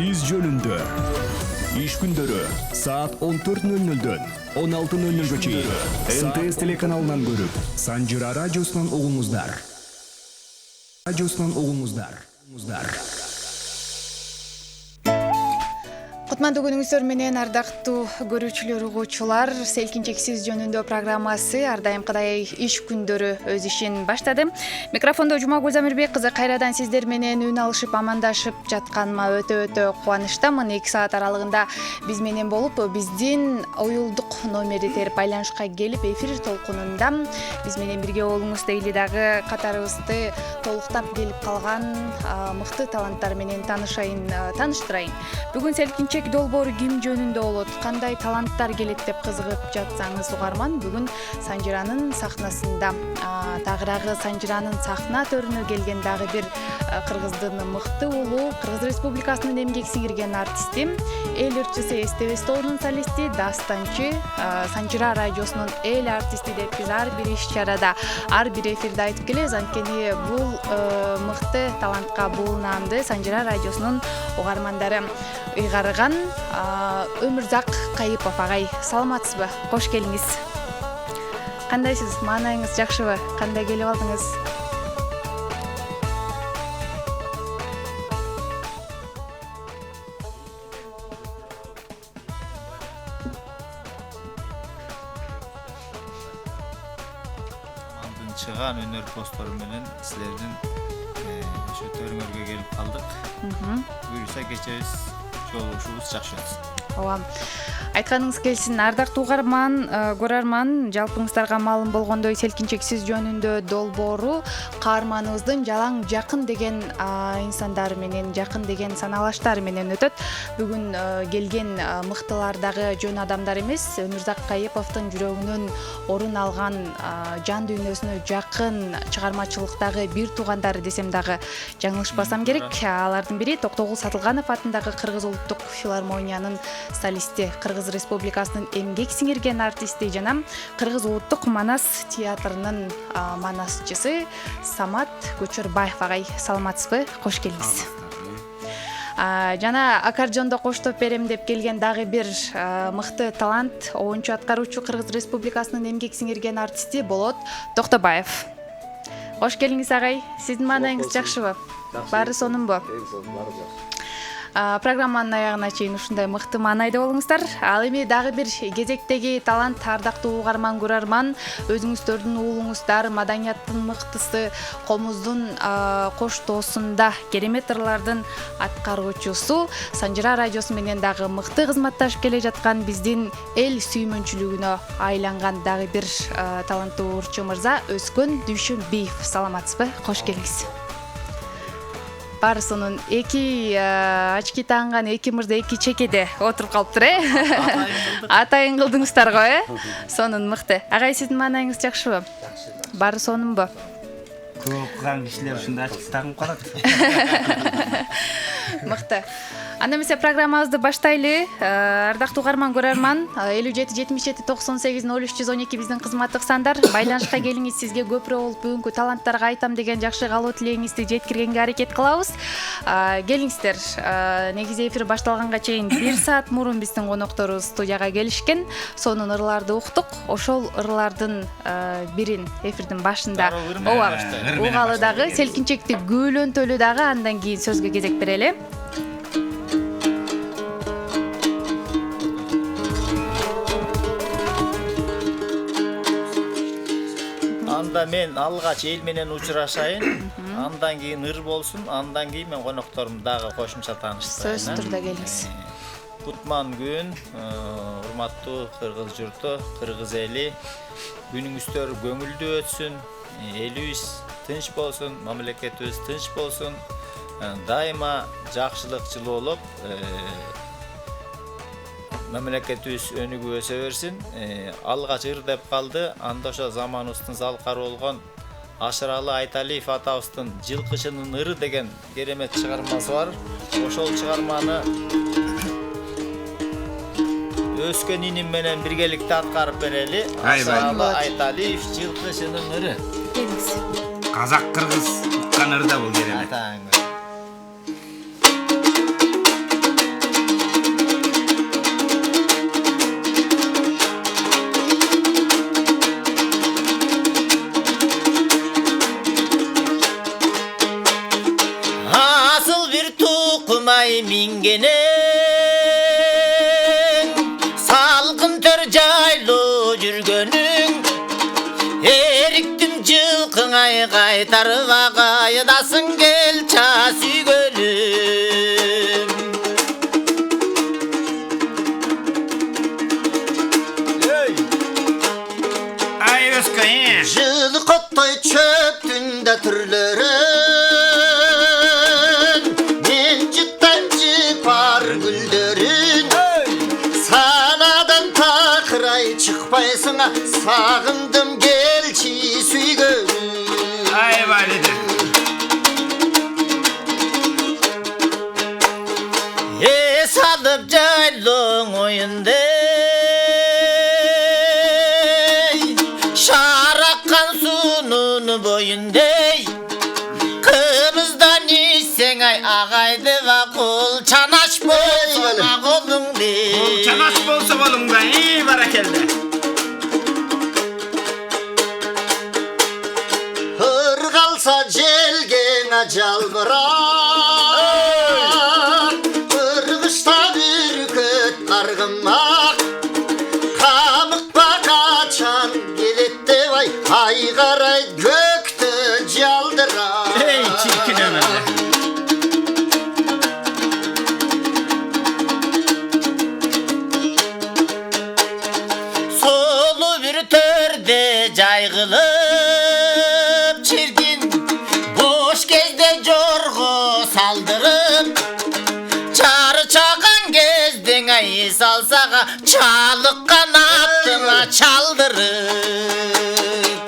Из жөнүндө иш күндөрү саат 14:00-дөн 16:00-га чейин МТС телеканалынан көрүп, Санжыра радиосунан угуңуздар. Кутмандуу күнүңүздөр менен ардактуу көрүүчүлөр, угуучулар, селкинчексиз жөнүндө программасы ар дайымкыдай иш күндөрү өз ишин баштады. Микрофондо Жумагүл Замирбек кызы кайрадан сиздер менен үн алышып, амандашып жатканыма өтө кубанычтамын. 2 саат аралыгында биз менен болуп, биздин уюлдук номери терип байланышка келип, эфир толкунунда биз менен бирге болуңуз дейли. Дагы катарыбызды толуктап келип калган мыкты таланттар менен тааныштырайын. Бүгүн селкинчек долбоору ким жөнүндө болот, кандай таланттар келет деп кызыгып жатсаңыз угарман, бүгүн Санжыранын сахнасында тагыраагы Санжыранын сахна төрүнө келген дагы бир кыргыздын мыкты уулу, Кыргыз Республикасынын эмгек сиңирген артисти, эл ырчысы Эстебес тобунун солисти, дастанчы, Санжыра радиосунун эл артисти деп биз ар бир иш-чарада, ар бир эфирде айтып келебиз. Анткени бул мыкты талантка бул наамды Санжыра радиосунун угармандары ыйгарыган. Өмүрзак Кайыпов агай, саламатсызбы? Кош келиңиз. Кандайсыз? Маанайыңыз жакшыбы? Кандай келип алдыңыз? Андын чыган өнөр постору менен силердин ошо төрүңөргө келип калдык. Буюрса кечебиз жолугушубуз жакшы өтсүн. Ооба. Айтканыңыз келсин. Ардактуу угарман, көрөрман, жалпыңыздарга маалым болгондой селкинчексиз жөнүндө долбоору каарманыбыздын жалаң жакын деген инсандары менен, жакын деген саналаштары менен өтөт. Бүгүн келген мыктылар дагы жөн адамдар эмес. Өмүрзак Кайыповдун жүрөгүнөн орун алган, жан дүйнөсүнө жакын чыгармачылыктагы бир туугандары десем дагы жаңылышпасам керек. Алардын бири Токтогул Сатылганов атындагы Кыргыз улуттук филармониянын солисти, Кыргыз Республикасынын эмгек сиңирген артисти жана Кыргыз улуттук Манас театрынын манасчысы Самат Көчөрбаев агай. Саламатсызбы? Кош келиңиз. Жана аккордеондо коштоп берем деп келген дагы бир мыкты талант, оюнчу аткаруучу, Кыргыз Республикасынын эмгек сиңирген артисти Болот Токтобаев. Кош келиңиз агай. Сиздин маанайыңыз жакшыбы? Баары сонунбу? Программанын аягына чейин ушундай мыкты маанайда болуңуздар. Ал эми дагы бир кезектеги талант, ардактуу угарман, көрөрман, өзүңүздөрдүн уулуңуздар, маданияттын мыктысы, колумуздун коштоосунда керемет ырлардын аткаруучусу, Санжыра радиосу менен дагы мыкты кызматташып келе жаткан, биздин эл сүймөнчүлүгүнө айланган дагы бир таланттуу урчу мырза Өзкөн Дүйшөнбиев. Саламатсызбы? Кош келиңиз. Барысынын эки очки таанган эки мырза эки чекеде отуруп калыптыр, Атайын кылдыңыздар го, Сонун мыкты. Агай, сиздин маанайыңыз жакшыбы? Баары сонунбу? Көп окуган кишилер ушундай очки тагып калат. Мыкты. Анда эмесе программабызды баштайлы. Ардактуу угарман, көрөрман, 57 77 98 0312 биздин кызматтык сандар. Байланышка келиңиз, сизге көпүрө болуп бүгүнкү таланттарга айтам деген жакшы каалоо тилегиңизди жеткиргенге аракет кылабыз. Келиңиздер. Негизи эфир башталганга чейин 1 саат мурун биздин конокторубуз студияга келишкен. Сонун ырларды уктук. Ошол ырлардын бирин эфирдин башында угалы дагы, селкинчекти күбөлөнтөлү дагы, андан кийин сөзгө кезек берели. Анда мен алгач эл менен учурашайын, андан кийин ыр болсун, андан кийин мен конокторумду дагы кошумча тааныштырайын. Сөз түрдө келиңиз. Кутман күн, урматтуу кыргыз журту, кыргыз эли, күнүңүздөр көңүлдүү өтсүн, элибиз тынч болсун, мамлекетибиз тынч болсун, дайыма жакшылык жылуулук, мамлекетибиз өнүгүп өсө берсин. Алгач ыр деп калды, анда ошо заманыбыздын залкары болгон Ашыралы Айталиев атабыздын Жылкычынын ыры деген керемет чыгармасы бар. Ошол чыгарманы Өскөн иним менен биргеликте аткарып берели. Ашыралы Айталиев Жылкычынын ыры. Казак кыргыз уккан ырда бул керемет. mingenin salqın tör jaylı жүргөнүң эриктим жылкың ай кайтарып агайдасың кел ча сүйгөнүм Ай Özkay. Жылқыттай чөптүндө түрлөрүн мен жыттан жыпар гүлдөрүн санадан такырай чыкпайсың сагындым келчи сүйгөнүм Ай valide. салып жайлың ойынды шараққан сунун бойындай қымыздан исең ай ағайды ва қол чанаш болса қолыңды Çanaş bolsa bolungda, iyi barakelde. ыргалса желгеңе жалбырап ыргышта бүркөт каргымак камыкпа качан келет деп ай карайт көктө жалдырап Ey çirkin ömürler. солу бір төрде жайғылып чиркин бош кезде жорго салдырып чары чаган кездең ай салсага чалыккан аттыңа чалдырып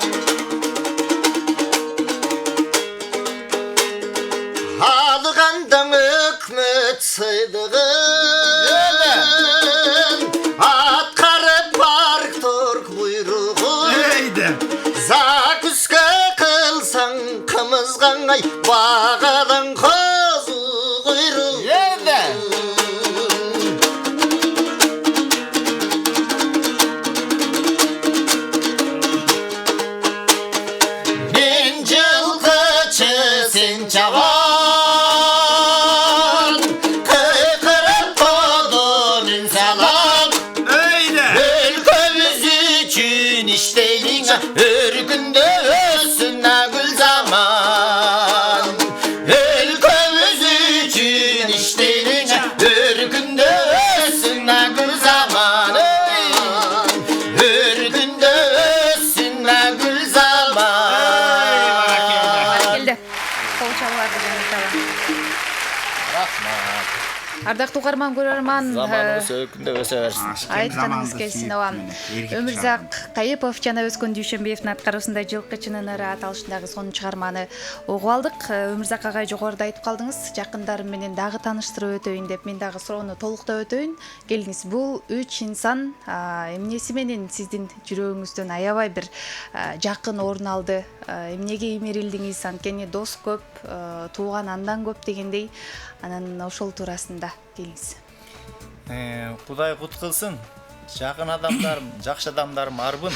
алгандың өкмөт сыйдыгын аткарып парторг буйругун Eydi. закуска кылсаң кымызган ай багадан козу куйрук мен жылкычы сен чабан кыйкырып тодон үн салам Eydi. өлкөбүз үчүн иштейлиң өр күндө өссүн гүл заман өлкөбүз үчүн иштейлиң өр күндө өссүн гүл заман өр күндө өссүн гүл заман келди кол чабууларды жаматалы ардактуу угарман көрөрман заманыбыз өкүндө өсө берсин айтканыңыз келсин оба өмүрзак кайыпов жана Өзкөн Дүйшөнбиевдин аткаруусунда жылкычынын ыры аталышындагы сонун чыгарманы угуп алдык. Өмүрзак агай жогоруда айтып калдыңыз жакындарым менен дагы тааныштырып өтөйүн деп, мен дагы суроону толуктап өтөйүн. Келиңиз, бул 3 инсан эмнеси менен сиздин жүрөгүңүздөн аябай бир жакын орун алды, эмнеге имерилдиңиз, анткени дос көп, тууган андан көп дегендей, анан ошол туурасында келиңиз. Кудай кут кылсын. Жакын адамдарым, жакшы адамдарым арбын.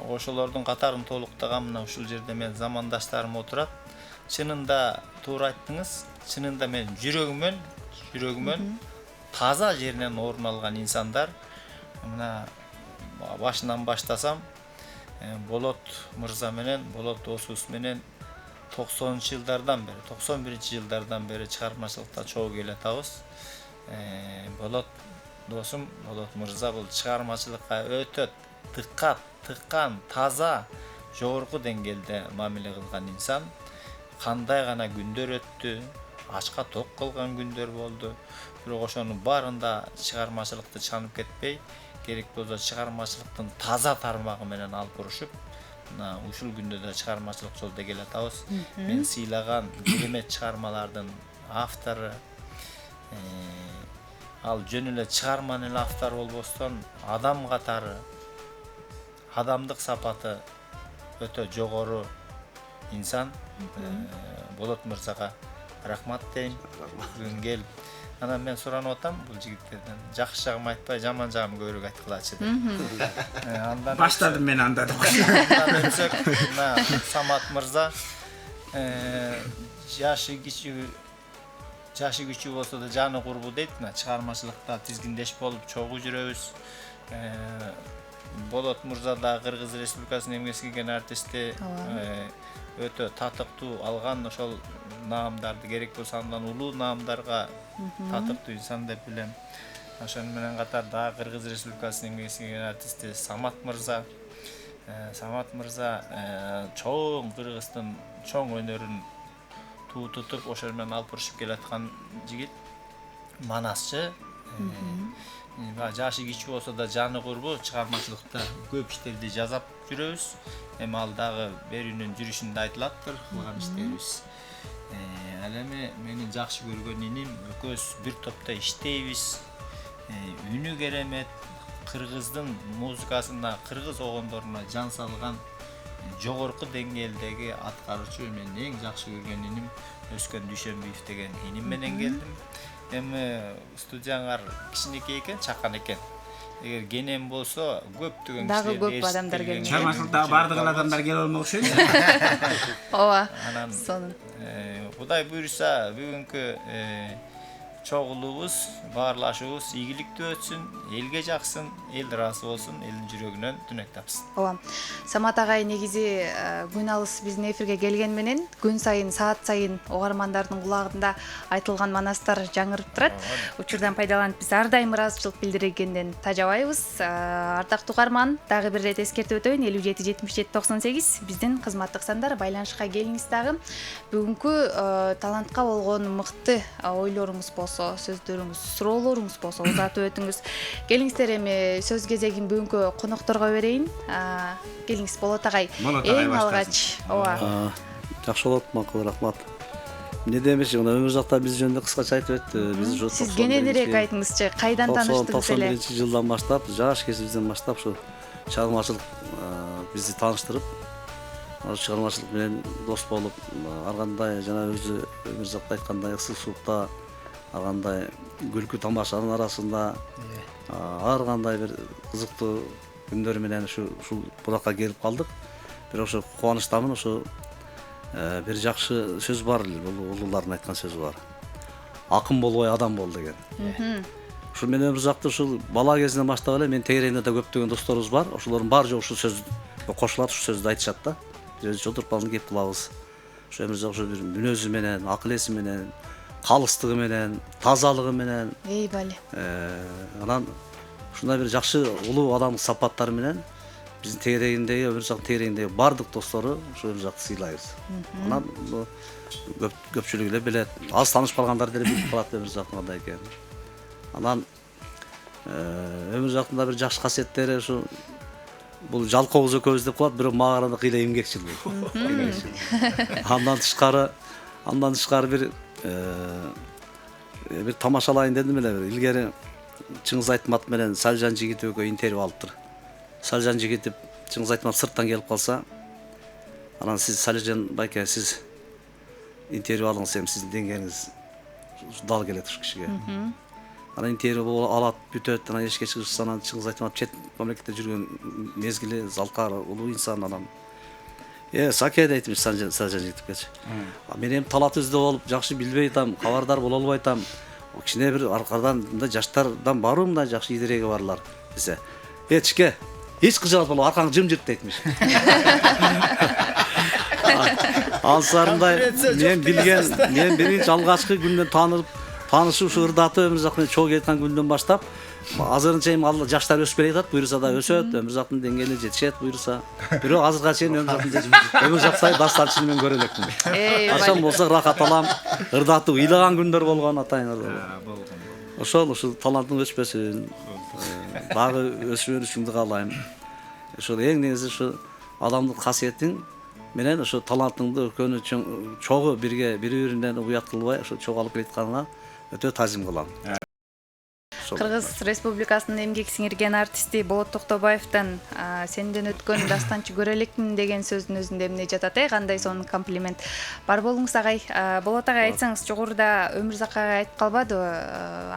Ошолордун катарын толуктаган мына ушул жерде мен замандаштарым отурат. Чынында туура айттыңыз. Чынында мен жүрөгүмөн таза жеринен орун алган инсандар. Мына башынан баштасам, Болот мырза менен, Болот досубуз менен 90-жылдардан бери, 91-жылдардан бери чыгармачылыкта чогуу келатабыз. Болот досум, Болот мырза бул чыгармачылыкка өтө тыккан, таза, жогорку деңгээлде мамиле кылган инсан. Кандай гана күндөр өттү, ачка ток кылган күндөр болду. Бирок ошонун баарында чыгармачылыкты чанып кетпей, керек болсо чыгармачылыктын таза тармагы менен алып урушуп, ушул күндө да чыгармачылык жолдо келатабыз. Мен сыйлаган керемет чыгармалардын автору, ал жөн эле чыгарманын эле автору болбостон, адам катары, адамдык сапаты өтө жогору инсан. Болот мырзага рахмат дейм. Бүгүн келип, анан мен суранып атам бул жигиттерден. Жакшы жагым айтпай, жаман жагым көбүрөөк айткылачы деп. Андан Başladım ben anda da. Самат мырза жашы кичүү жашы күчүү болсо да жаны курбу дейт. Мына чыгармачылыкта тизгиндеш болуп чогуу жүрөбүз. Болот Мурза да Кыргыз Республикасынын эмгек сиңирген артисти, өтө татыктуу алган ошол наамдарды керек болсо андан улуу наамдарга татыктуу инсан деп билем. Ошону менен катар дагы Кыргыз Республикасынын эмгек сиңирген артисти Самат Мырза. Самат Мырза чоң Кыргыздын чоң өнөрүн туу тутуп, ошол менен алып урушуп келаткан жигит, манасчы. Жашы кичүү болсо да жаны курбу, чыгармачылыкта көп иштерди жазап жүрөбүз. Эми ал дагы берүүнүн жүрүшүндө айтылаттыр, кылган иштерибиз. Ал эми менин жакшы көргөн иним, экөөбүз бир топто иштейбиз. Үнү керемет, кыргыздын музыкасына, кыргыз огондоруна жан салган жогорку деңгээлдеги аткаруучу менин эң жакшы көргөн иним Өскөн Дүйшөнбиев деген иним менен келдим. Эми студияңар кичинекей экен, чакан экен. Эгер кенен болсо көптөгөн дагы көп адамдар келген. Чыгармачылыкта бардык адамдар келе албай окшойт. Ооба. Анан Сонун. Кудай буйруса бүгүнкү чогулуубуз, баарлашуубуз ийгиликтүү өтсүн, элге жаксын, эл ыраазы болсун, элдин жүрөгүнөн түнөк тапсын. Ооба. Самат агай негизи күн алыс биздин эфирге келген менен күн сайын, саат сайын угармандардын кулагында айтылган манастар жаңырып турат. Учурдан пайдаланып биз ар дайым ыраазычылык билдиргенден тажабайбыз. Ардактуу угарман, дагы бир ирет эскертип өтөйүн. 57 77 98 биздин кызматтык сандар, байланышка келиңиз дагы. Бүгүнкү талантка болгон мыкты ойлоруңуз болсо, сөздөрүңүз, суроолоруңуз болсо узатып өтүңүз. Келиңиздер, эми сөз кезегин бүгүнкү конокторго берейин. Келиңиз Болот агай. Эң алгач. Ооба. Жакшы болот, макул, рахмат. Эмне демекчи, мына Өмүрзакта биз жөнүндө кыскача айтып өттү. Биз ушу Сиз кененирээк айтыңызчы, кайдан тааныштыңыз эле? 91-жылдан баштап, жаш кезибизден баштап ушу чыгармачылык бизди тааныштырып, чыгармачылык менен дос болуп, ар кандай жана өзү Өмүрзакта айткандай ысык суукта, ар кандай күлкү тамашанын арасында, ар кандай бир кызыктуу күндөр менен ушул буракка келип калдык. Бирок ошо кубанычтамын, ошо бир жакшы сөз бар, бул улуулардын айткан сөзү бар. Акын болбой адам бол деген. Ушул менен Өмүрзакты ушул бала кезинен баштап эле мен тегерегинде да көптөгөн досторубуз бар. Ошолордун баары жок ушул сөз кошулат, ушул сөздү айтышат да. Өзү отуруп калып кеп кылабыз. Ошо Өмүрзак ошо бир мүнөзү менен, акыл эси менен, калыстыгы менен, тазалыгы менен, Бали. Анан ушундай бир жакшы улуу адамдык сапаттары менен биздин тегерегиндеги, Өмүрзактын тегерегиндеги бардык достору ошо Өмүрзакты сыйлайбыз. Анан көпчүлүк эле билет. Аз таанышып калгандар деле билип калат Өмүрзактын кандай экенин. Анан Өмүрзактын да бир жакшы касиеттери ушу бул жалкообуз экөөбүз деп калат, бирок мага караганда кыйла эмгекчил бул. Андан тышкары бир тамашалайын дедим эле, бир илгери Чыңгыз Айтматов менен Салжан Жигитов экөө интервью алыптыр. Салжан Жигитов Чыңгыз Айтматов сырттан келип калса, анан сиз Салжан байке, сиз интервью алыңыз, эми сиздин деңгээлиңиз дал келет ушу кишиге. Анан интервью алат, бүтөт, анан эшикке чыгышса, анан Чыңгыз Айтматов чет мамлекетте жүргөн мезгили залкар улуу инсан, анан саке дейтим Салжан Жигитовкечи. Мен эми талат өздө болуп, жакшы билбей атам, кабардар боло албай атам. Кичине бир аркадан мындай жаштардан барбы, мындай жакшы идереги барлар десе. Чике, эч кыжалат болбо, аркаң жымжырт дейтмиш. Ансарындай мен биринчи алгачкы күндөн таанышып ушу ырдаты Өмүрзак менен чогуу кеткен күндөн баштап азырынча эми ал жаштар өсүп келатат, буйруса да өсөт, Өмүрзактын деңгээлине жетишет буйруса. Бирок азырга чейин Өмүрзактай дастанчыны мен көрө элекмин. Качан болсо рахат алам, ырдатып ыйлаган күндөр болгон атайын ырдатып. Ушул талантың өчпөсүн, дагы өсүп өнүшүңдү каалайм. Ошол эң негизи ушу адамдык касиетиң менен ошо талантыңды өркөнү чогуу бири-биринен уят кылбай ошо чогуу алып келатканына өтө тазим кылам. Кыргыз Республикасынын эмгек сиңирген артисти Болот Токтобаевден сенден өткөн дастанчы көрө элекмин деген сөздүн өзүндө эмне жатат, кандай сонун комплимент. Бар болуңуз агай. Болот агай, айтсаңыз, жогоруда Өмүрзак агай айтып калбадыбы,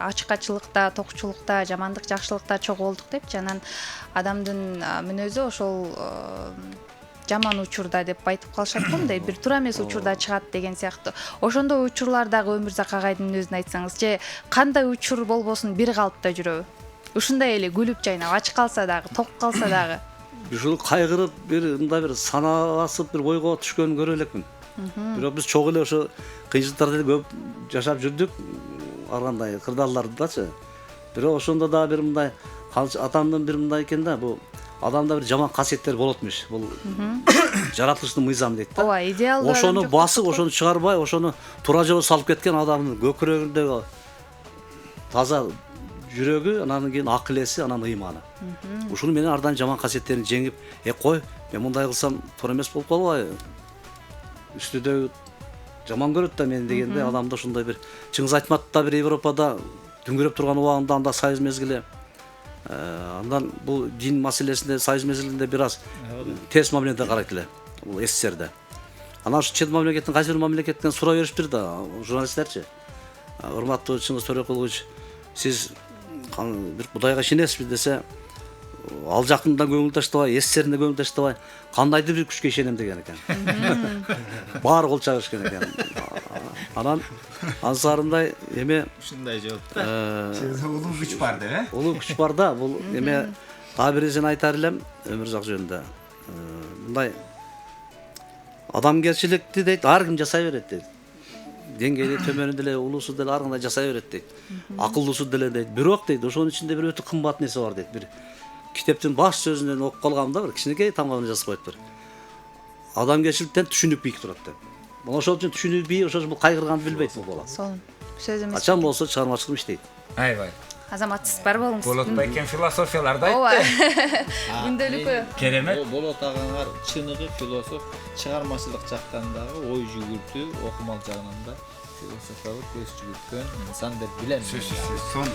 ачыкачылыкта, токчулукта, жамандык жакшылыкта чогуу болдук депчи. Анан адамдын мүнөзү ошол жаман учурда деп айтып калышат го, мындай бир туура эмес учурда чыгат деген сыяктуу. Ошондой учурлардагы Өмүрзак агайдын өзүн айтсаңыз, же кандай учур болбосун бир калыпта жүрөбү? Ушундай эле күлүп жайнап ач калса дагы, ток калса дагы. Ушул кайгырып бир мындай бир санаасып бир ойго түшкөнүн көрө элекмин. Бирок биз чогуу эле ошо кыйынчылыктарда көп жашап жүрдүк, ар кандай кырдаалдардачы. Бирок ошондо да бир мындай атамдын бир мындай экен да, бул адамда бир жаман касиеттер болотмуш. Бул жаратылыштын мыйзамы дейт да. Ооба, идеалдуу. Ошону басып, ошону чыгарбай, ошону туура жолго салып кеткен адамдын көкүрөгүндөгү таза жүрөгү, анан кийин акыл-эси, анан ыйманы. Ушуну менен ар дайым жаман касиеттерин жеңип, кой, мен мындай кылсам туура эмес болуп калбайбы? Үстүдөгү жаман көрөт да мени дегенде адамда ушундай бир Чыңгыз Айтматов да бир Европада дүңгүрөп турган убагында анда союз мезгили андан бул дин маселесинде союз мезгилинде бир аз терс мамиледе карайт эле бул СССРде. Анан ушу чет мамлекеттин кайсы бир мамлекеттен суроо беришиптир да журналисттерчи. Урматтуу Чыңгыз Төрөкулович, сиз бир Кудайга ишенесизби десе, ал жакында көңүл таштабай, СССРде көңүл таштабай, кандайдыр бир күчкө ишенем деген экен. Баары кол чабышкан экен. Анан ансарындай эме Ушундай жооп да. Улуу күч бар деп, э? улуу күч бар да. Бул эме дагы бирисин айтар элем Өмүрзак жөнүндө. Мындай адамгерчиликти дейт, ар ким жасай берет дейт. Деңгээли төмөнүндө эле, улуусу деле ар кандай жасай берет дейт. Акылдуусу деле дейт. Бирок дейт, ошонун ичинде бир өтө кымбат нерсе бар дейт. Бир китептин баш сөзүнөн окуп калгамда бир кичинекей тамганы жазып коет бир. Адамгерчиликтен түшүнүк бийик турат деп. Мына ошол үчүн түшүнүк бий, ошол бул кайгырганды билбейт бул бала. Сол сөзүмүз. Качан болсо чыгармачылык иштейт. Айбай. Азаматсыз бар болуңуз. Болот байкен философияларды Ооба. айтты. Күндөлүккө. Керемет. Болот агаңар чыныгы философ, чыгармачылык жактан дагы ой жүгүртүү, окумал жагынан да философиялык көз жүгүрткөн инсан деп билем. Сонун.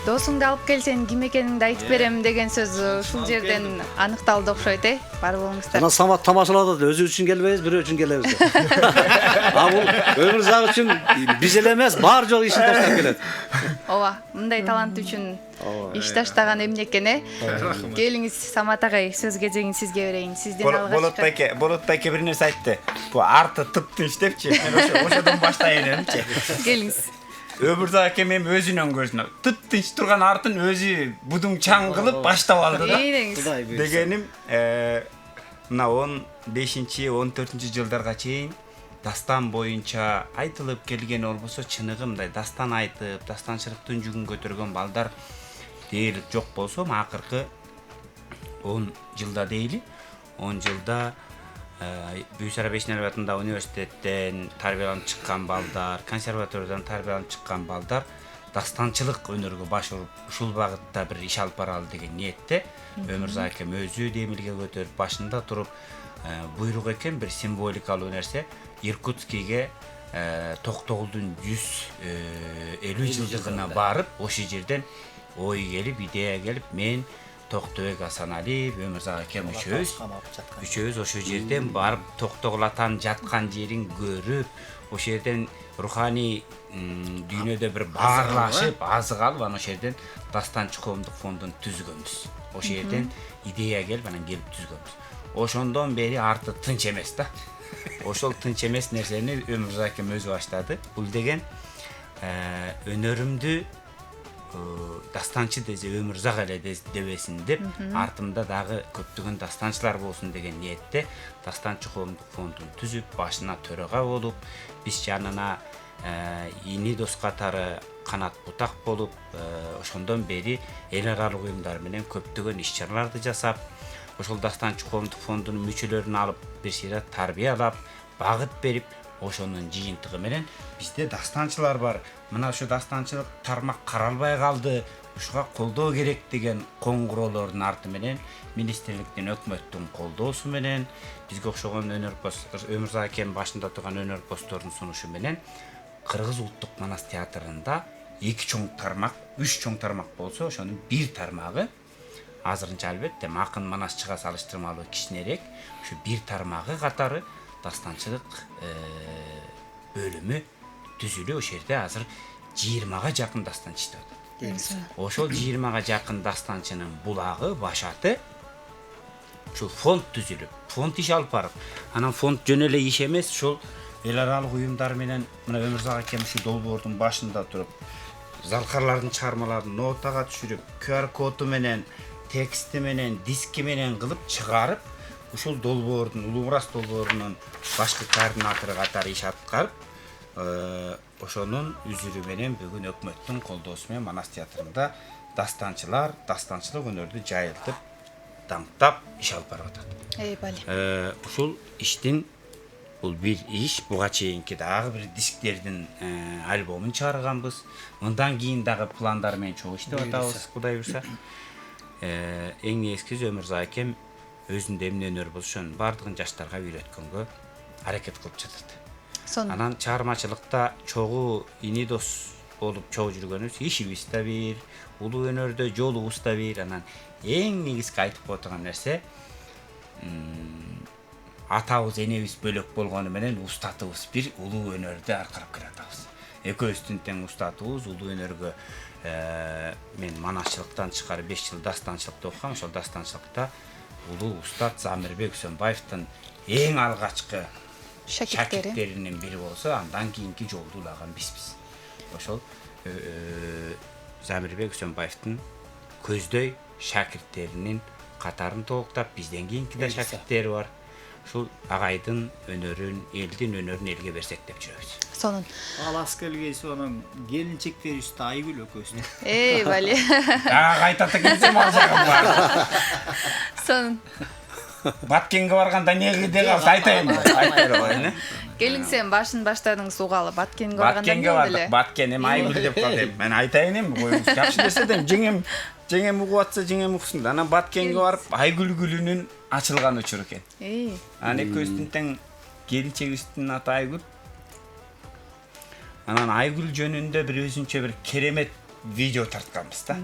Досуңду алып келсең ким экениңди айтып берем деген сөз ушул жерден аныкталды окшойт, бар болуңуздар. Анан Самат тамашалады, өзүбүз үчүн келбейбиз, бирөө үчүн келебиз. Бул Өмүрзак үчүн биз эле эмес, баары жок ишин таштап келет. Ооба, мындай талант үчүн иш таштаган эмне экен, Келиңиз Самат агай, сөз кезегин сизге берейин. Сизден алгачкы. Болот байке бир нерсе айтты. Бу арты тып-тынч депчи. Мен ошодон баштайын дедимчи. Келиңиз. Өмүрзак аке мен өзүнөн көрсүн. Тып-тынч турган артын өзү будуң чаң кылып баштап алды да. Дегеним, мына 15-14 жылдарга чейин дастан боюнча айтылып келген болбосо чыныгы мындай дастан айтып, дастанчылыктын жүгүн көтөргөн балдар дээрлик жок болсо, акыркы 10 жылда дейли, 10 жылда Бүйсара Бешнеров атындагы университеттен тарбияланып чыккан балдар, консерваториядан тарбияланып чыккан балдар дастанчылык өнөргө баш уруп, ушул багытта бир иш алып баралы деген ниетте Өмүрзак акем өзү демилге көтөрүп башында туруп буйрук экен бир символикалуу нерсе Иркутскийге Токтогулдун 150 жылдыгына барып, ошол жерден ой келип, идея келип, мен Токтогул Асаналиев, Өмүрзак акем үчөөбүз ошол жерден барып Токтогул атанын жаткан жерин көрүп, ошол жерден руханий дүйнөдө бир баарлашып, азык алып, анан ошол жерден Дастанчы коомдук фондун түзгөнбүз. Ошол жерден идея келип, анан келип түзгөнбүз. Ошондон бери арты тынч эмес да. Ошол тынч эмес нерсени Өмүрзак акем өзү баштады. Бул деген өнөрүмдү дастанчы десе Өмүрзак эле дебесин деп, артымда дагы көптөгөн дастанчылар болсун деген ниетте Дастанчы коомдук фондун түзүп, башына төрага болуп, биз жанына ини дос катары канат бутак болуп, ошондон бери эл аралык уюмдар менен көптөгөн иш-чараларды жасап, ошол Дастанчы коомдук фондунун мүчөлөрүн алып, бир сыйра тарбиялап, багыт берип, ошонун жыйынтыгы менен бизде дастанчылар бар. Мына ушу дастанчылык тармак каралбай калды, ушуга колдоо керек деген коңгуроолордун арты менен министрликтин, өкмөттүн колдоосу менен бизге окшогон өнөрпоз Өмүрзак акем башында турган өнөрпоздордун сунушу менен Кыргыз улуттук манас театрында 2 чоң тармак, 3 чоң тармак болсо, ошонун 1 тармагы азырынча албетте Макын Манасчыга салыштырмалуу кичинерээк, ушу 1 тармагы катары дастанчылык бөлүмү түзүлүп, ошол жерде азыр 20га жакын дастанчы иштеп атат. Ошол 20га жакын дастанчынын булагы, башаты ушул фонд түзүлүп, фонд иш алып барып, анан фонд жөн эле иш эмес, ушул эл аралык уюмдар менен мына Өмүрзак акем ушул долбоордун башында туруп, залкарлардын чыгармаларын нотага түшүрүп, QR коду менен, тексти менен, диски менен кылып чыгарып, ушул долбоордун, Улуу Мурас долбоорунун башкы координатору катары иш аткарып, ошонун үзүрү менен бүгүн өкмөттүн колдоосу менен Манас театрында дастанчылык өнөрдү жайылтып, даңктап иш алып барып атат. Бали. Ушул иштин бул бир иш, буга чейинки дагы бир дисктердин альбомун чыгарганбыз. Мындан кийин дагы пландар менен чогуу иштеп атабыз, Кудай буйрса. Эң негизгиси Өмүрзак акем өзүндө эмне өнөр болсо ошонун бардыгын жаштарга үйрөткөнгө аракет кылып жатат. Анан чыгармачылыкта чогуу ини дос болуп чогуу жүргөнүбүз, ишибиз да бир, улуу өнөрдө жолубуз да бир. Анан эң негизги айтып отурган нерсе, атабыз, энебиз бөлөк болгону менен устатыбыз бир, улуу өнөрдө аркырап келатабыз. Экөөбүздүн тең устатыбыз, улуу өнөргө мен манасчылыктан тышкары 5 жыл дастанчылыкта окугам. Ошол дастанчылыкта улуу устат Замирбек Үсөнбаевдин эң алгачкы шакирттеринин бири болсо, андан кийинки жолду улаган бизбиз. Ошол Замирбек Үсөнбаевдин көздөй шакирттеринин катарын толуктап, бизден кийинки да шакирттери бар. Ушул агайдын өнөрүн, элдин өнөрүн элге берсек деп жүрөбүз. Сонун. Ал ас келгейси анан келинчектерибизди Айгүл экөөбүз. Бали. Кайтата келсем ал жагым бар. Сонун. Баткенге барганда не кыйды калса айтайын. Айта берейин. Келиңсен башын баштадың сугалы. Баткенге барганда Баткенге бардык. Баткен эми Айгүл деп калдым. Мен айтайын эми, коюңуз жакшы нерсе дейм. Жеңем угуп атса, жеңем уксун да. Анан Баткенге барып Айгүл гүлүнүн ачылган учуру экен. Анан экөөбүздүн тең келинчегибиздин аты Айгүл. Анан Айгүл жөнүндө бир өзүнчө бир керемет видео тартканбыз да.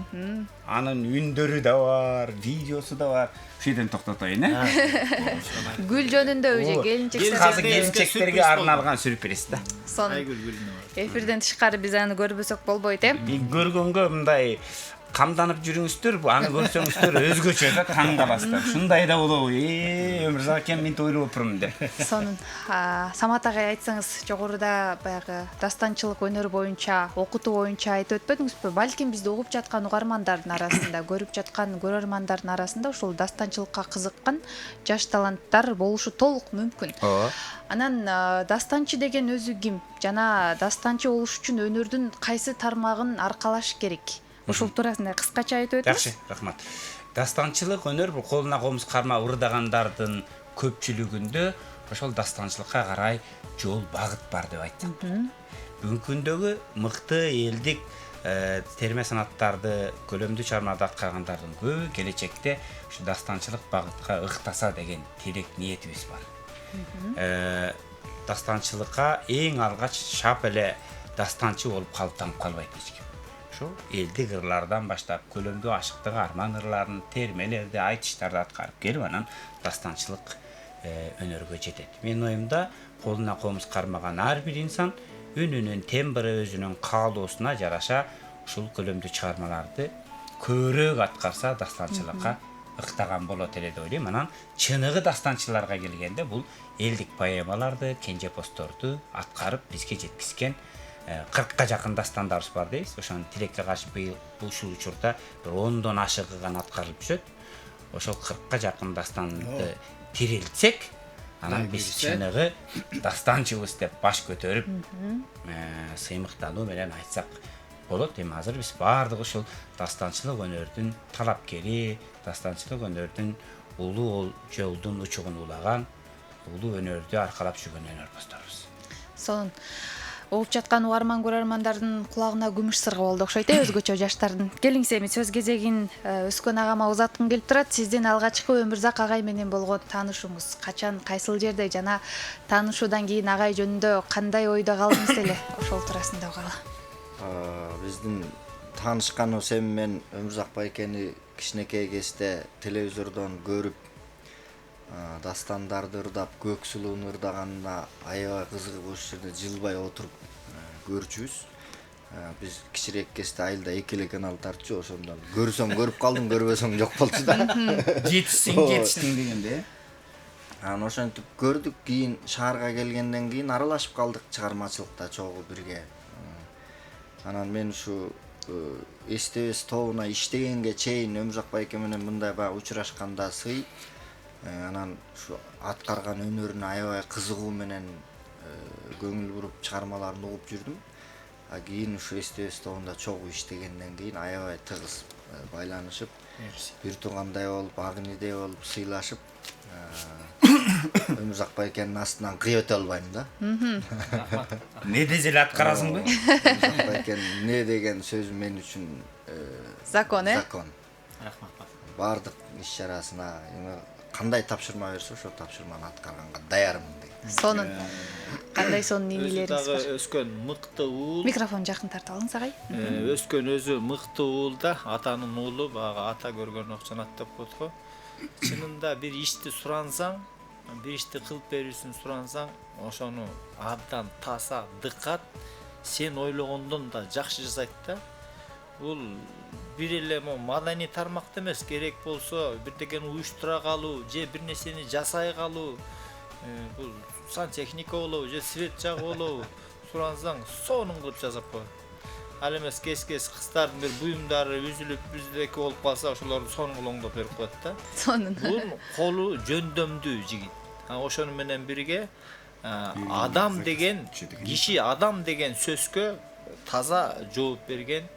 Анын үндөрү да бар, видеосу да бар. Ушеден токтотоюн, Гүл жөнүндө же келинчектерге арналган сюрприз да. Айгүл гүлүнө. Эфирден тышкары биз аны көрбөсөк болбойт, Көргөнгө мындай камданып жүрүңүздөр, аны көрсөңүздөр өзгөчө да таң каласыздар. Шундай да болобу? Өмүрзак акем мен ойлоп отурмун деп. Сонун. Самат агай, айтсаңыз, жогоруда баягы дастанчылык өнөр боюнча, окутуу боюнча айтып өтпөдүңүзбү? Балким бизди угуп жаткан угармандардын арасында, көрүп жаткан көрөрмандардын арасында ушул дастанчылыкка кызыккан жаш таланттар болушу толук мүмкүн. Анан дастанчы деген өзү ким? Жана дастанчы болуш үчүн өнөрдүн кайсы тармагын аркалаш керек? Ушул туурасында кыскача айтып өтүңүз. Жакшы, рахмат. Дастанчылык өнөр бул колуна комуз кармап ырдагандардын көпчүлүгүндө ошол дастанчылыкка карай жол багыт бар деп айтсак. Бүгүнкү күндөгү мыкты элдик терме санаттарды көлөмдүү чармада аткаргандардын көбү келечекте ушу дастанчылык багытка ыктаса деген тилек ниетибиз бар. Дастанчылыкка эң алгач шап эле дастанчы болуп калыптанып калбайт эч ким. Элдик ырлардан баштап көлөмдүү ашыктык арман ырларын, термелерди, айтыштарды аткарып келип, анан дастанчылык өнөргө жетет. Менин оюмда колуна комуз кармаган ар бир инсан үнүнүн тембри өзүнүн каалоосуна жараша ушул көлөмдүү чыгармаларды көбүрөөк аткарса дастанчылыкка ыктаган болот эле деп ойлойм. Анан чыныгы дастанчыларга келгенде бул элдик поэмаларды, кенжепосторду аткарып бизге жеткизген 40ка жакын дастандарыбыз бар дейбиз. Ошонун тилекке каршы быйыл ушул учурда бир 10дон ашыгы гана аткарылып жүрөт. Ошол 40ка жакын дастанды тирилтсек, анан биз чыныгы дастанчыбыз деп баш көтөрүп, сыймыктануу менен айтсак болот. Эми азыр биз баардыгы ушул дастанчылык өнөрдүн талапкери, дастанчылык өнөрдүн улуу жолдун учугун улаган, улуу өнөрдү аркалап жүргөн өнөрпоздорбуз. Сонун. Угуп жаткан угарман көрөрмандардын кулагына күмүш сырга болду окшойт, өзгөчө жаштардын. Келиңиз, эми сөз кезегин өскөн агама узаткым келип турат. Сиздин алгачкы Өмүрзак агай менен болгон таанышууңуз качан, кайсыл жерде жана таанышуудан кийин агай жөнүндө кандай ойдо калдыңыз эле? Ошол туурасында угалы. Биздин таанышканыбыз эми мен Өмүрзак байкени кичинекей кезде телевизордон көрүп, дастандарды ырдап, көк сулууну ырдаганына аябай кызыгып ошол жерде жылбай отуруп көрчүбүз. Биз кичирээк кезде айылда 2 эле канал тартчу, ошондон көрсөң көрүп калдың, көрбөсөң жок болчу да. жетиштиң дегенде. Анан ошентип көрдүк, кийин шаарга келгенден кийин аралашып калдык чыгармачылыкта чогуу бирге. Анан мен ушу эстебес тобуна иштегенге чейин Өмүрзак байке менен мындай баягы учурашканда сый, анан ушу аткарган өнөрүнө аябай кызыгуу менен көңүл буруп чыгармаларын угуп жүрдүм. Кийин ушу эстебес тобунда чогуу иштегенден кийин аябай тыгыз байланышып, бир туугандай болуп, агынидей болуп сыйлашып, Өмүрзак байкенин астынан кыйып өтө албайм да. Не дезел аткарасыңбы? Өмүрзак байкенин не деген сөзү мен үчүн Закон, закон. Бардык иш-чарасына кандай тапшырма берсе, ошол тапшырманы аткарганга даярмын дейт. Сонун. Кандай сонун инилериңиз бар? Өскөн мыкты уул. Микрофон жакын тартып алыңыз агай. Өскөн өзү мыкты уул да, атанын уулу, баягы ата көргөн окчон ат деп коет го. Чынында бир ишти сурансаң, бир ишти кылып берүүсүн сурансаң, ошону абдан таза, дыккат, сен ойлогондон да жакшы жасайт да. Бул бир эле маданий тармакта эмес, керек болсо бирдекени уюштура калуу же бир нерсени жасай калуу, бул сантехника болобу же свет жагуу болобу, сурансаң сонун кылып жасап коет. Ал эмес кез-кез кыздардын бир буюмдары үзүлүп, биздеки болуп калса, ошолорду сонун оңдоп берип коет да. Сонун. Бул колу жөндөмдүү жигит. Ошону менен бирге адам деген киши, адам деген сөзгө таза жооп берген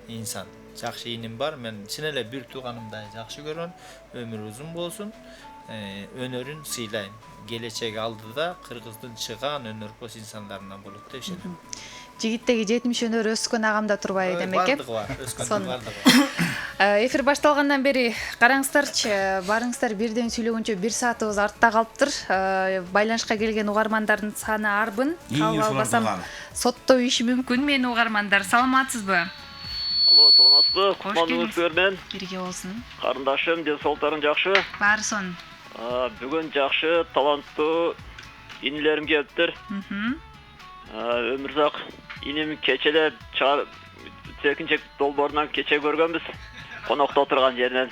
инсан. Жакшы иним бар, мен чын эле бир тууганымдай жакшы көрөм. Өмүрү узун болсун, өнөрүн сыйлайм. Келечек алдыда Кыргыздын чыгаан өнөрпоз инсандарынан болот деп ишенем. Жигиттеги 70 өнөр өскөн агамда турбайбы демек, Бардыгы бар, өскөн Сонун. бардыгы бар. Эфир башталгандан бери караңыздарчы, барыңыздар бирден сүйлөгөнчө 1 саатыбыз артта калыптыр. Байланышка келген угармандардын саны арбын. Кабыл албасам соттоо иши мүмкүн. Мени угармандар, саламатсызбы? Алло, саламатсызбы? Кутмандыгыңыз көрүнөн. Бирге болсун. Карындашым, ден соолуктарың жакшы? Баары сонун. Бүгүн жакшы, таланттуу инилерим келиптир. Өмүрзак иним кечеле Секинчек долбоорунан кече көргөнбүз. Конокто отурган жеринен.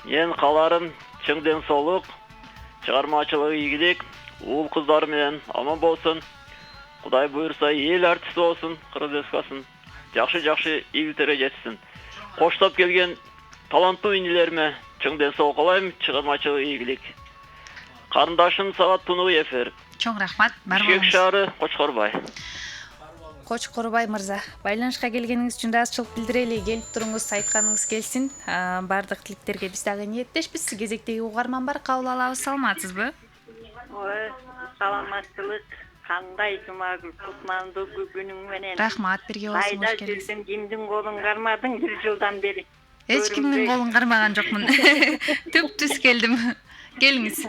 Мен кааларым чың ден соолук, чыгармачылык ийгилик, уул кыздары менен аман болсун. Кудай буйрса эл артисти болсун, Кыргыз Республикасынын жакшы ийгиликтерге жетсин. Коштоп келген таланттуу инилериме чың ден соолук каалайм, чыгармачылык ийгилик. Карындашым сага тунук эфир. Чоң рахмат. Бишкек шаары, Кочкорбай. Кочкорбай мырза, байланышка келгениңиз үчүн ыраазычылык билдирели, келип туруңуз, айтканыңыз келсин. Бардык тилектерге биз дагы ниеттешпиз. Кезектеги угарман бар, кабыл алабыз. Саламатсызбы? Ой, саламатчылык. Кандай Жумагүл, кутмандуу күнүң менен. Рахмат, бирге болсуңуз. Кайда жүрдүң, кимдин колун кармадың 1 жылдан бери? Эч кимдин колун кармаган жокмун. Түп-түз келдим. Келиңиз.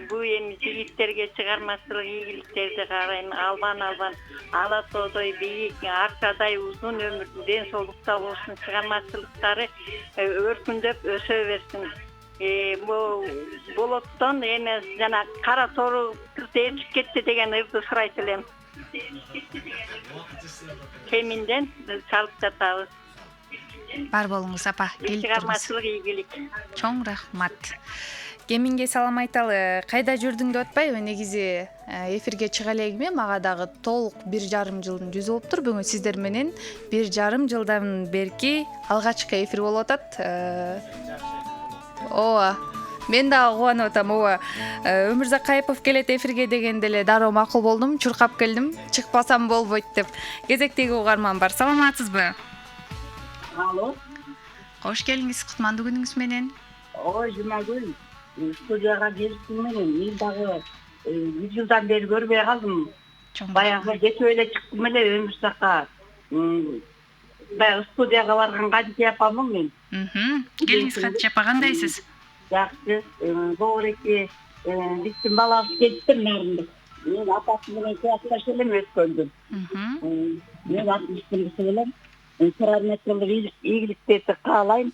Бу эми жигиттерге чыгармачылык ийгиликтерди карайм, албан ала тоодой бийик, арчадай узун өмүрдү ден соолукта болсун, чыгармачылыктары өркүндөп өсө берсин. Болоттон эми жана кара тору тертип кетти деген ырды сурайт элем. Кеминден чалып жатабыз. Бар болуңуз апа, келип туруңуз. Чыгармачылык ийгилик. Чоң рахмат. Кеминге салам айталы. Кайда жүрдүң деп атпайбы? Негизи эфирге чыга элегиме мага дагы толук 1,5 жылдын жүзү болуптур. Бүгүн сиздер менен 1,5 жылдан берки алгачкы эфир болуп атат. Ооба. Мен дагы кубанып атам. Ооба. Өмүрзак Кайыпов келет эфирге дегенде эле дароо макул болдум, чуркап келдим. Чыкпасам болбойт деп. Кезектеги угарман бар. Саламатсызбы? Алло. Кош келиңиз, кутмандуу күнүңүз менен. Ой, Жумагүл. Студияга келиштиң менен мен дагы 1 жылдан бери көрбөй калдым. Баягы кетип эле чыктым эле Өмүрзакка. Баягы студияга барган Кадия апамын мен. Келиңиз Кадия апа, кандайсыз? Жакшы. Богореке биздин балабыз келиптир нарында. Мен апасы менен классташ элем өткөндүм. Мен 60 элем. Чыгармачылык ийгиликтерди каалайм.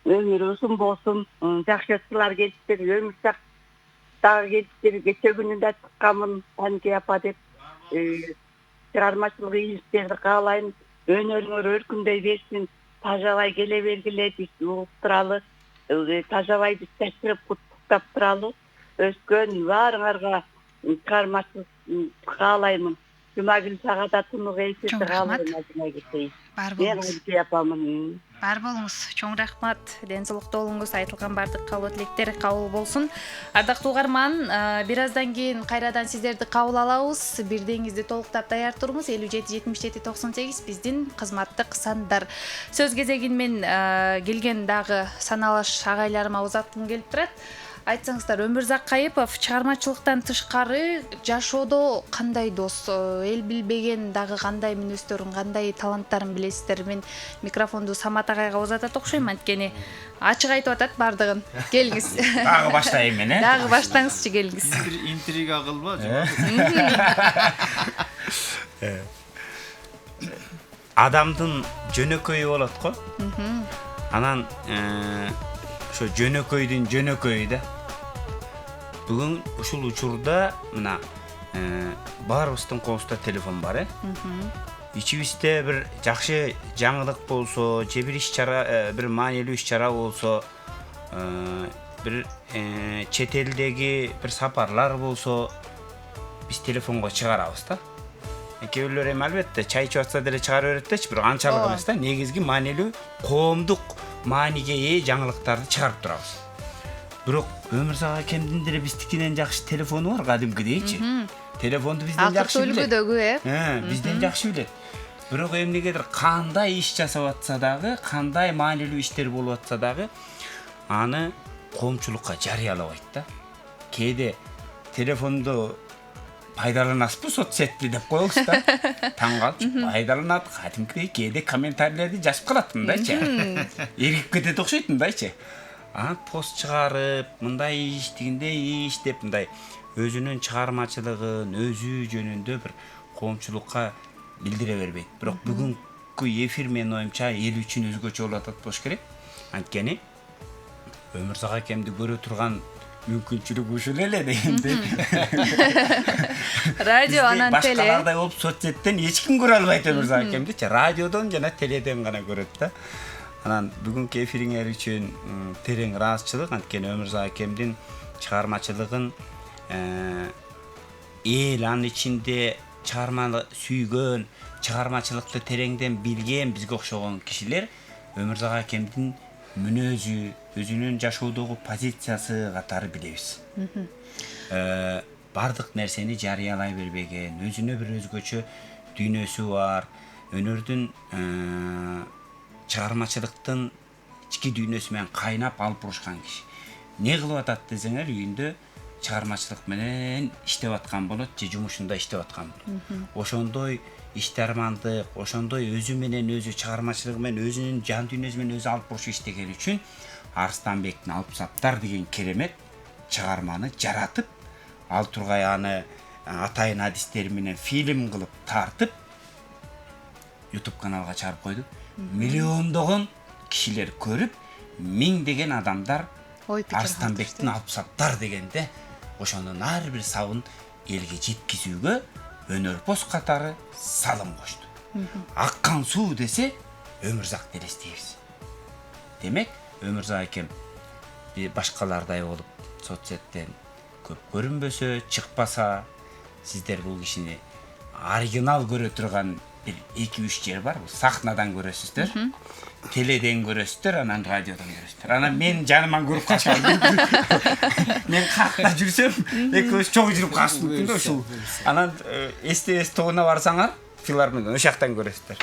Өмүрү узун болсун, жакшы кызлар келиптир, Өмүрзак дагы келиптир, кече күнү да чыкканмын, Кадия апа деп. чыгармачылык ийгиликтерди каалайм. Өнөрүңөр өркүндөй берсин. Тажабай келе бергиле, биз угуп туралы. Тажабай биз таштырып куттуктап туралы. Өскөн баарыңарга чыгармачылык каалаймын. Жумагүл сагада тунук эсирди каалайм. Бар Мен болуңуз. апамын. Бар болуңуз. Чоң рахмат. Ден соолукта болуңуз. Айтылган бардык кабыл тилектер кабыл болсун. Ардактуу угарман, бир аздан кийин кайрадан сиздерди кабыл алабыз. Бирдеңизди толуктап даяр туруңуз. 57-77-98 биздин кызматтык сандар. Сөз кезегин мен келген дагы саналаш агайларыма узаткым келип турат. Айтсаңыздар, Өмүрзак Кайыпов чыгармачылыктан тышкары жашоодо кандай дос, эл билбеген дагы кандай мүнөздөрүн, кандай таланттарын билесиздер? Мен микрофонду Самат агайга узатат окшойм, анткени ачык айтып атат бардыгын. Келиңиз. Дагы баштайм мен, Дагы баштаңызчы, келиңиз. Интрига кылба. Адамдын жөнөкөйү болот го. Анан ошо жөнөкөйдүн жөнөкөйү да. Бүгүн ушул учурда мына баарыбыздын колубузда телефон бар, ичибизде бир жакшы жаңылык болсо, же бир иш-чара, бир маанилүү иш-чара болсо, бир чет элдеги бир сапарлар болсо, биз телефонго чыгарабыз да. Кээ бирлер эми албетте чай ичип атса деле чыгара берет дечи, бирок анчалык эмес да. Негизги маанилүү коомдук мааниге ээ жаңылыктарды чыгарып турабыз. Бирок Өмүрзак акемдин деле биздикинен жакшы телефону бар, кадимкидейчи. Телефонду бизден жакшы билет. Өлкөдөгү, Бизден жакшы билет. Бирок эмнегедир кандай иш жасап атса дагы, кандай маанилүү иштер болуп атса дагы, аны коомчулукка жарыялабайт да. Кээде телефонду пайдаланасызбы соцсетти деп коебуз да. Таң калчу, пайдаланат, кадимкидей кээде комментарийлерди жазып калат мындайчы. Эргип кетет окшойт мындайчы. Пост чыгарып, мындай иш, тигиндей иш деп мындай өзүнүн чыгармачылыгын, өзү жөнүндө бир коомчулукка билдире бербейт. Бирок бүгүнкү эфир менин оюмча эл үчүн өзгөчө болуп атат болуш керек. Анткени Өмүрзак акемди көрө турган мүмкүнчүлүк ушул эле дегенде. Радио анан теле. Башкалардай болуп соцсеттен эч ким көрө албайт Өмүрзак акемдичи. Радиодон жана теледен гана көрөт да. Анан бүгүнкү эфириңер үчүн терең ыраазычылык, анткени Өмүрзак акемдин чыгармачылыгын эл анын ичинде чыгарманы сүйгөн, чыгармачылыкты тереңден билген бизге окшогон кишилер Өмүрзак акемдин мүнөзү, өзүнүн жашоодогу позициясы катары билебиз. Бардык нерсени жарыялай бербеген, өзүнө бир өзгөчө дүйнөсү бар, өнөрдүн чыгармачылыктын ички дүйнөсү менен кайнап алып урушкан киши. Не кылып атат десеңер, үйүндө чыгармачылык менен иштеп аткан болот, же жумушунда иштеп аткан болот. Ошондой иштармандык, ошондой өзү менен өзү чыгармачылыгы менен өзүнүн жан дүйнөсү менен өзү алып урушуп иштеген үчүн Арстанбектин Алпсаттар деген керемет чыгарманы жаратып, ал тургай аны атайын адистери менен фильм кылып тартып YouTube каналга чыгарып койду. Миллиондогон кишилер көрүп, миңдеген адамдар Арстанбектин Алпсаттар дегенде ошонун ар бир сабын элге жеткизүүгө өнөрпоз катары салым кошту. Аккан суу десе Өмүрзак элестейбиз. Демек, Өмүрзак акем башкалардай болуп соцсеттен көп көрүнбөсө, чыкпаса, сиздер бул кишини оригинал көрө турган бир 2-3 жер бар. Сахнадан көрөсүздөр, теледен көрөсүздөр, анан радиодон көрөсүздөр. Анан мен жаныман көрүп калышам. Мен катта жүрсөм, экөөбүз чогуу жүрүп калышыбыз мүмкүн да ушул. Анан СТС тогуна барсаңар, филармониядан ошол жактан көрөсүздөр.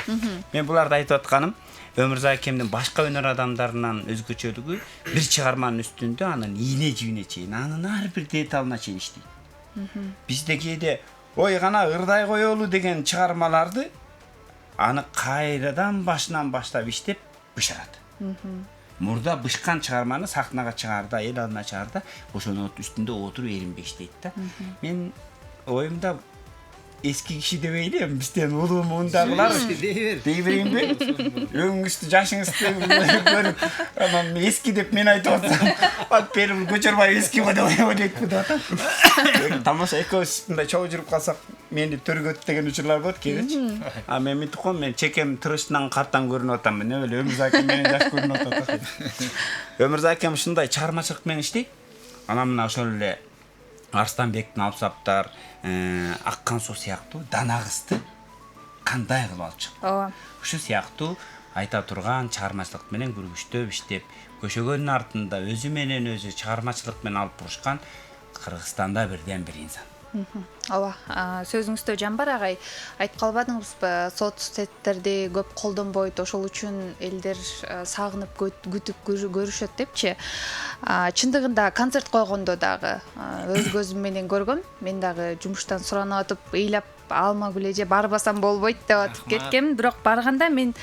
Мен буларды айтып атканым, Өмүрзак акемдин башка өнөр адамдарынан өзгөчөлүгү бир чыгарманын үстүндө анын ийне жибине чейин, анын ар бир деталына чейин иштейт. Бизде кээде ой гана ырдай коелу деген чыгармаларды аны кайрадан башынан баштап иштеп бышырат. Мурда бышкан чыгарманы сахнага чыгарда, эл алдына чыгарда, ошонун үстүндө отуруп эринбей иштейт да. Мен оюмда эски киши дебейли, бизден улуу муундагылар дей берейинби? Өңүңүздү, жашыңызды көрүп, анан эски деп мен айтып атсам, Перим Көчөрбаев эски го деп ойлойт деп атат. Тамаша экөөбүз мындай чогуу жүрүп калсак, мени төргөт деген учурлар болот кээдечи. А мен мынтип коем, мен чекем тырышынан картан көрүнүп атам, эмне эле Өмүрзак акем менен жаш көрүнүп атат. Өмүрзак акем ушундай чыгармачылык менен иштейт. Анан мына ошол эле Арстанбектин Алпсаптар, Аккан суу сыяктуу дана кызды кандай кылып алып чыкты. Ооба. Ушу сыяктуу айта турган чыгармачылык менен күргүчтөп иштеп, көшөгөнүн артында өзү менен өзү чыгармачылык менен алып бурушкан Кыргызстанда бирден бир инсан. Ооба, сөзүңүздө жан бар агай. Айтып калбадыңызбы, соцсеттерди көп колдонбойт, ошол үчүн элдер сагынып күтүп көрүшөт депчи. Чындыгында концерт койгондо дагы өз көзүм менен көргөм. Мен дагы жумуштан суранып атып, ыйлап алмагүлө же барбасам болбойт деп атып кеткем, бирок барганда мен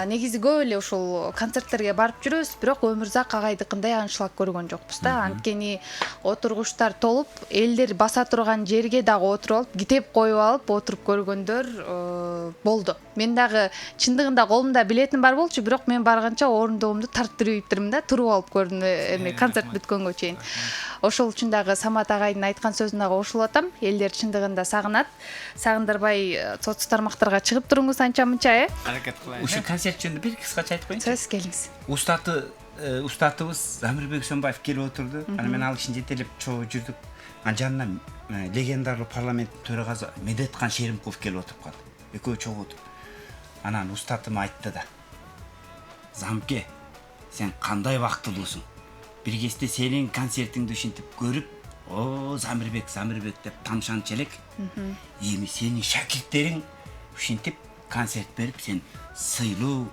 негизи көп эле ушул концерттерге барып жүрөбүз, бирок Өмүрзак агайдыкындай аншлаг көргөн жокпуз да. Анткени отургучтар толуп, элдер баса турган жерге дагы отуруп алып, китеп коюп алып отуруп көргөндөр болду. Мен дагы чындыгында колумда билетим бар болчу, бирок мен барганча орундоомду тартып ийиптирмин да, туруп алып көрдүм концерт бүткөнгө чейин. Ошол үчүн дагы Самат агайдын айткан сөзүнө дагы кошулуп атам. Элдер чындыгында сагынат. Сагындырбай соц тармактарга чыгып туруңуз анча-мынча, Аракет кылайын. Ушу концерт жөнүндө бир кыскача айтып коеюнчу. Сөз келиңиз. Устатыбыз Замирбек Сөмбаев келип отурду. Аны мен ал кишини жетелеп чогуу жүрдүк. Анын жанына легендарлуу парламенттин төрагасы Медеткан Шеримкулов келип отуруп калды. Экөө чогуу отуруп. Анан устатым айтты да: "Замке, сен кандай бактылуусуң? Бир кезде сенин концертиңди ушинтип көрүп, о, Замирбек деп таанышанчу элек. Эми сенин шакирттериң ушинтип концерт берип, сен сыйлуу,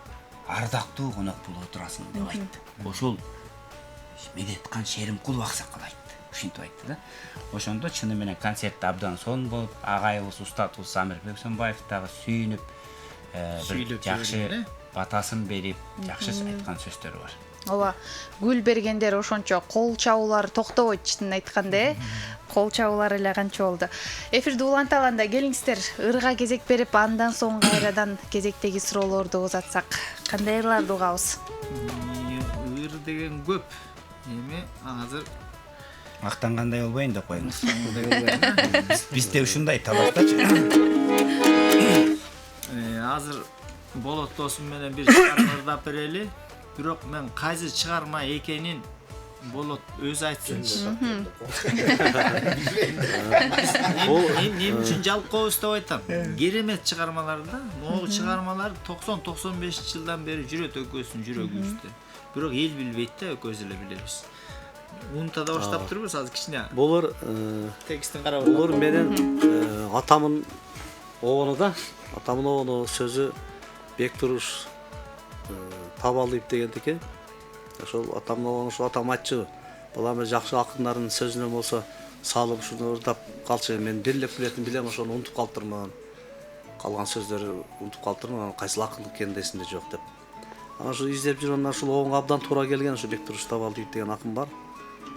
ардактуу конок болуп отурасың" деп айтты. Ошол Медеткан Шеримкулов аксакал айтты. Ушинтип айтты да. Ошондо чыны менен концерт абдан сонун болуп, агайыбыз устатыбыз Замирбек Сөмбаев дагы сүйүнүп, бир жакшы батасын берип, жакшы айткан сөздөрү бар. Ооба, гүл бергендер ошончо кол чабуулар токтобойт, чынын айтканда, кол чабуулар эле канча болду. Эфирди улантаганда келиңиздер, ырга кезек берип, андан соң кайрадан кезектеги суроолорду узатсак, кандай ырларды угабыз? Ыр деген көп. Эми азыр Мактангандай болбойн деп коюңуз. Бизде ушундай табактачы. Азыр болот досум менен бир чыгарма ырдап берели. Бирок мен кайсы чыгарма экенин болот өзү айтсынчы. Эмне үчүн жалкообуз деп айтам. Керемет чыгармалар да. Могу чыгармалар 90-95 жылдан бери жүрөт экөөсүнүн жүрөгүбүздө. Бирок эл билбейт да, экөөбүз эле билебиз. Унта да баштап турбуз, азыр кичине. Булар текстин карап. Булар менен атамын оғыны да, атамын оғыны сөзү Бектуруш Табалыев дегендики. Ошол атамын оғыны ошо атам айтчу. Балам жакшы акындардын сөзүнөн болсо салып ушуну ырдап калчу. Мен бирлеп билем, ошону унутуп калыптырмын. Калган сөздөрү унутуп калыптырмын, кайсыл акындык экени эсимде жок деп. Анан ушу издеп жүргөндө ушул оғынга абдан туура келген, ошо Бектуруш Табалыев деген акын бар.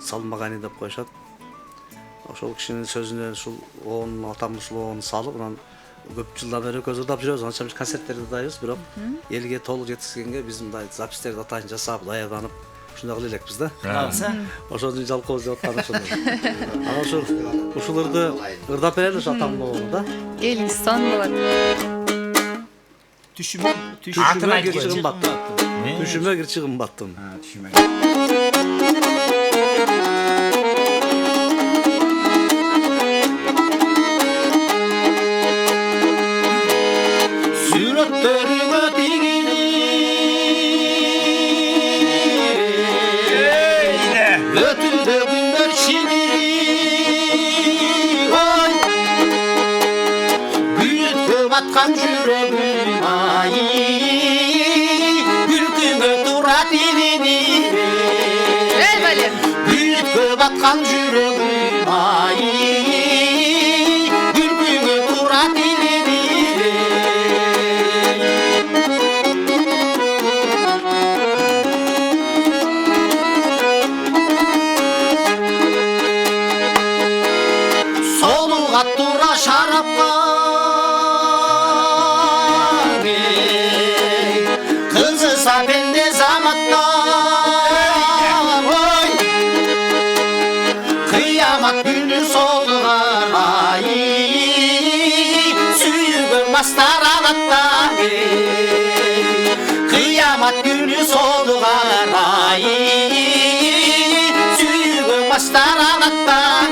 Салмагани деп коюшат. Ошол кишинин сөзүнө ушул оғын атам ушул оғыны салып, анан көп жылдан бери көз ырдап жүрөбүз. Анча бир концерттерди дайбыз, бирок элге толук жеткизгенге биз мындай запистерди атайын жасап, даярданып, ушундай кыла элекпиз да. Ошону жалкообуз деп аткан ошондой. Анан ушул ырды ырдап берели ошо атамдын оғыны да. Келиңиз, сон болот. Түшүмө кир чыгым баттым. Түшүмө кир чыгым баттым. Сүрөттөрүңө тигили өтүндө күндөр шимири ой күйөткө баткан жүрөгүм ай күлкүңө турат илини күйөткө баткан жүрөгүм ай күлкүңө турат илини шарапка кызыса бенде заматта аттан кыямат күнү соолугар ай сүйгөн баштар аттан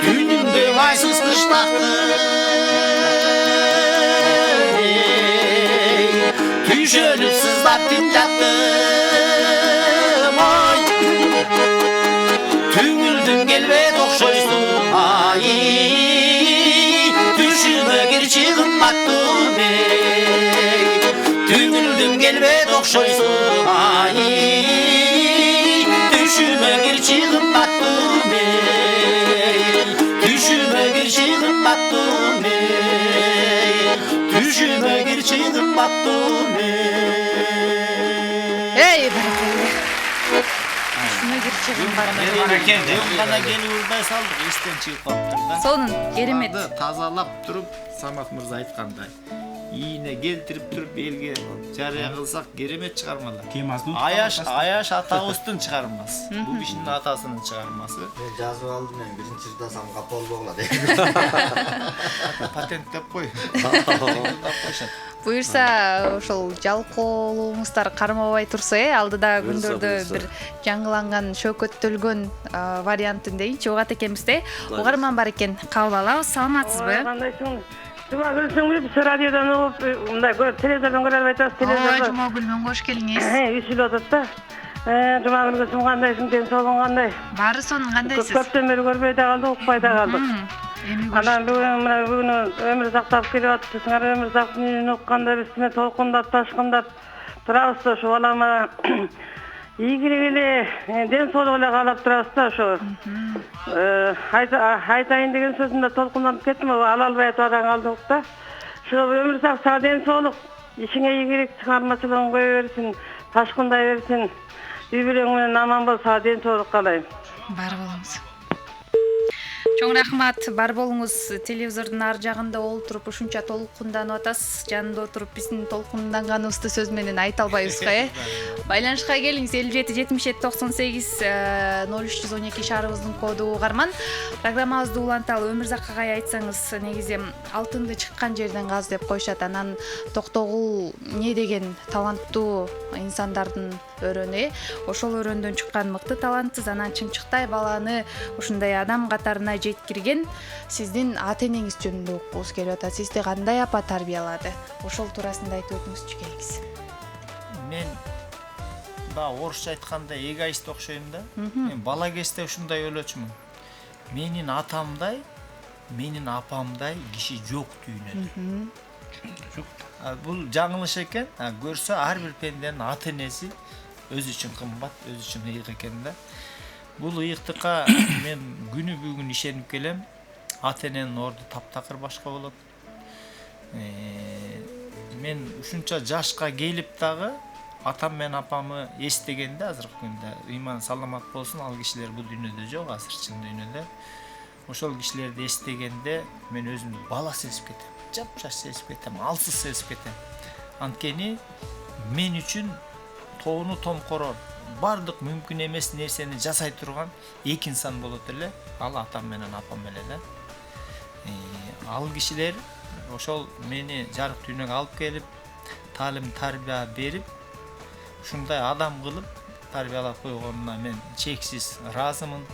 түнүндө айсыз кыштакты düşönüp sızlap dinlattım ay Tüngüldüm gelbet okşoysun ay Düşüme gir çıgın battım ey Tüngüldüm gelbet okşoysun ay Düşüme gir çıgın battım ey Düşüme gir çıgın battım ey Düşüme gir çıgın battım ey Ey баракелде. Шуна кирчигин бар. Гана келип урдай салдык, эстен чыгып калыптыр да. Сонун керемет. Тазалап туруп, Самат мырза айткандай, ийине келтирип туруп элге жарыя кылсак керемет чыгармалар. Аяш атабыздын чыгармасы. Бул кишинин атасынын чыгармасы. Мен жазып алдым, мен биринчи ырдасам капал болгула деп. Патенттеп кой. Буюрса ошол жалкоолугуңуздар кармабай турса, алдыда күндөрдө бир жаңыланган, шөкөттөлгөн вариантын дейинчи угат экенбиз да. Угарман бар экен, кабыл алабыз. Саламатсызбы? Кандайсың? Жума гүлсүң биз радиодон угуп, мындай телевизордон көрүп атабыз, телевизордон. Жума гүлмөн кош келиңиз. Үчүлүп атат да. Жума гүлсүң кандайсың, ден соолугуң кандай? Баары сонун, кандайсыз? Көптөн бери көрбөй да калдык, укпай да калдык. Анан бүгүн өмүр сактап келип атышсыңар, өмүр сактын үнүн укканда биз тиме толкундап, ташкындап турабыз да, ошо балама ийгилик эле, ден соолук эле каалап турабыз да, ошо. Айтайын деген сөзүмдө толкунданып кеттим, ала албай атабадан калдык да. Ошо өмүр сак, сага ден соолук, ишиңе ийгилик, чыгармачылыгың кое берсин, ташкындай берсин. Үй бүлөң менен аман бол, сага ден соолук каалайм. Бар болуңуз. Чоң рахмат, бар болуңуз. Телевизордун ар жагында олтуруп ушунча толкунданып атасыз. Жанында отуруп биздин толкунданганыбызды сөз менен айта албайбызга, Байланышка келиңиз 57-77-98-0312 шаарыбыздын коду угарман. Программабызды уланталы Өмүрзак агай айтсаңыз, негизи алтынды чыккан жерден каз деп коюшат. Анан Токтогул не деген таланттуу инсандардын өрөнү, ошол өрөндөн чыккан мыкты талантсыз, анан чымчыктай баланы ушундай адам катарына жеткирген сиздин ата-энеңиз жөнүндө уккубуз келип атат. Сизди кандай апа тарбиялады? Ошол туурасында айтып өтүңүзчү келиңиз. Мен орусча айтканда эгоист окшойм да. Мен бала кезде ушундай ойлочумун. Менин атамдай, менин апамдай киши жок дүйнөдө. Бул жаңылыш экен. Көрсө ар бир пенденин ата-энеси өзү үчүн кымбат, өзү үчүн ыйык экен да. Бул ыйыктыкка мен күнү бүгүн ишенип келем. Ата-эненин орду таптакыр башка болот. Мен ушунча жашка келип дагы атам менен апамы эстегенде азыркы күндө ыйман саламат болсун, ал кишилер бул дүйнөдө жок, азыр чын дүйнөдө. Ошол кишилерди эстегенде мен өзүмдү бала сезип кетем. Жап-жаш сезип кетем, алсыз сезип кетем. Анткени мен үчүн тоону томкорор, бардык мүмкүн эмес нерсени жасай турган эки инсан болот эле. Ал атам менен апам эле да. Ал кишилер ошол мени жарык дүйнөгө алып келип, таалим тарбия берип, ушундай адам кылып тарбиялап койгонуна мен чексиз ыраазымын.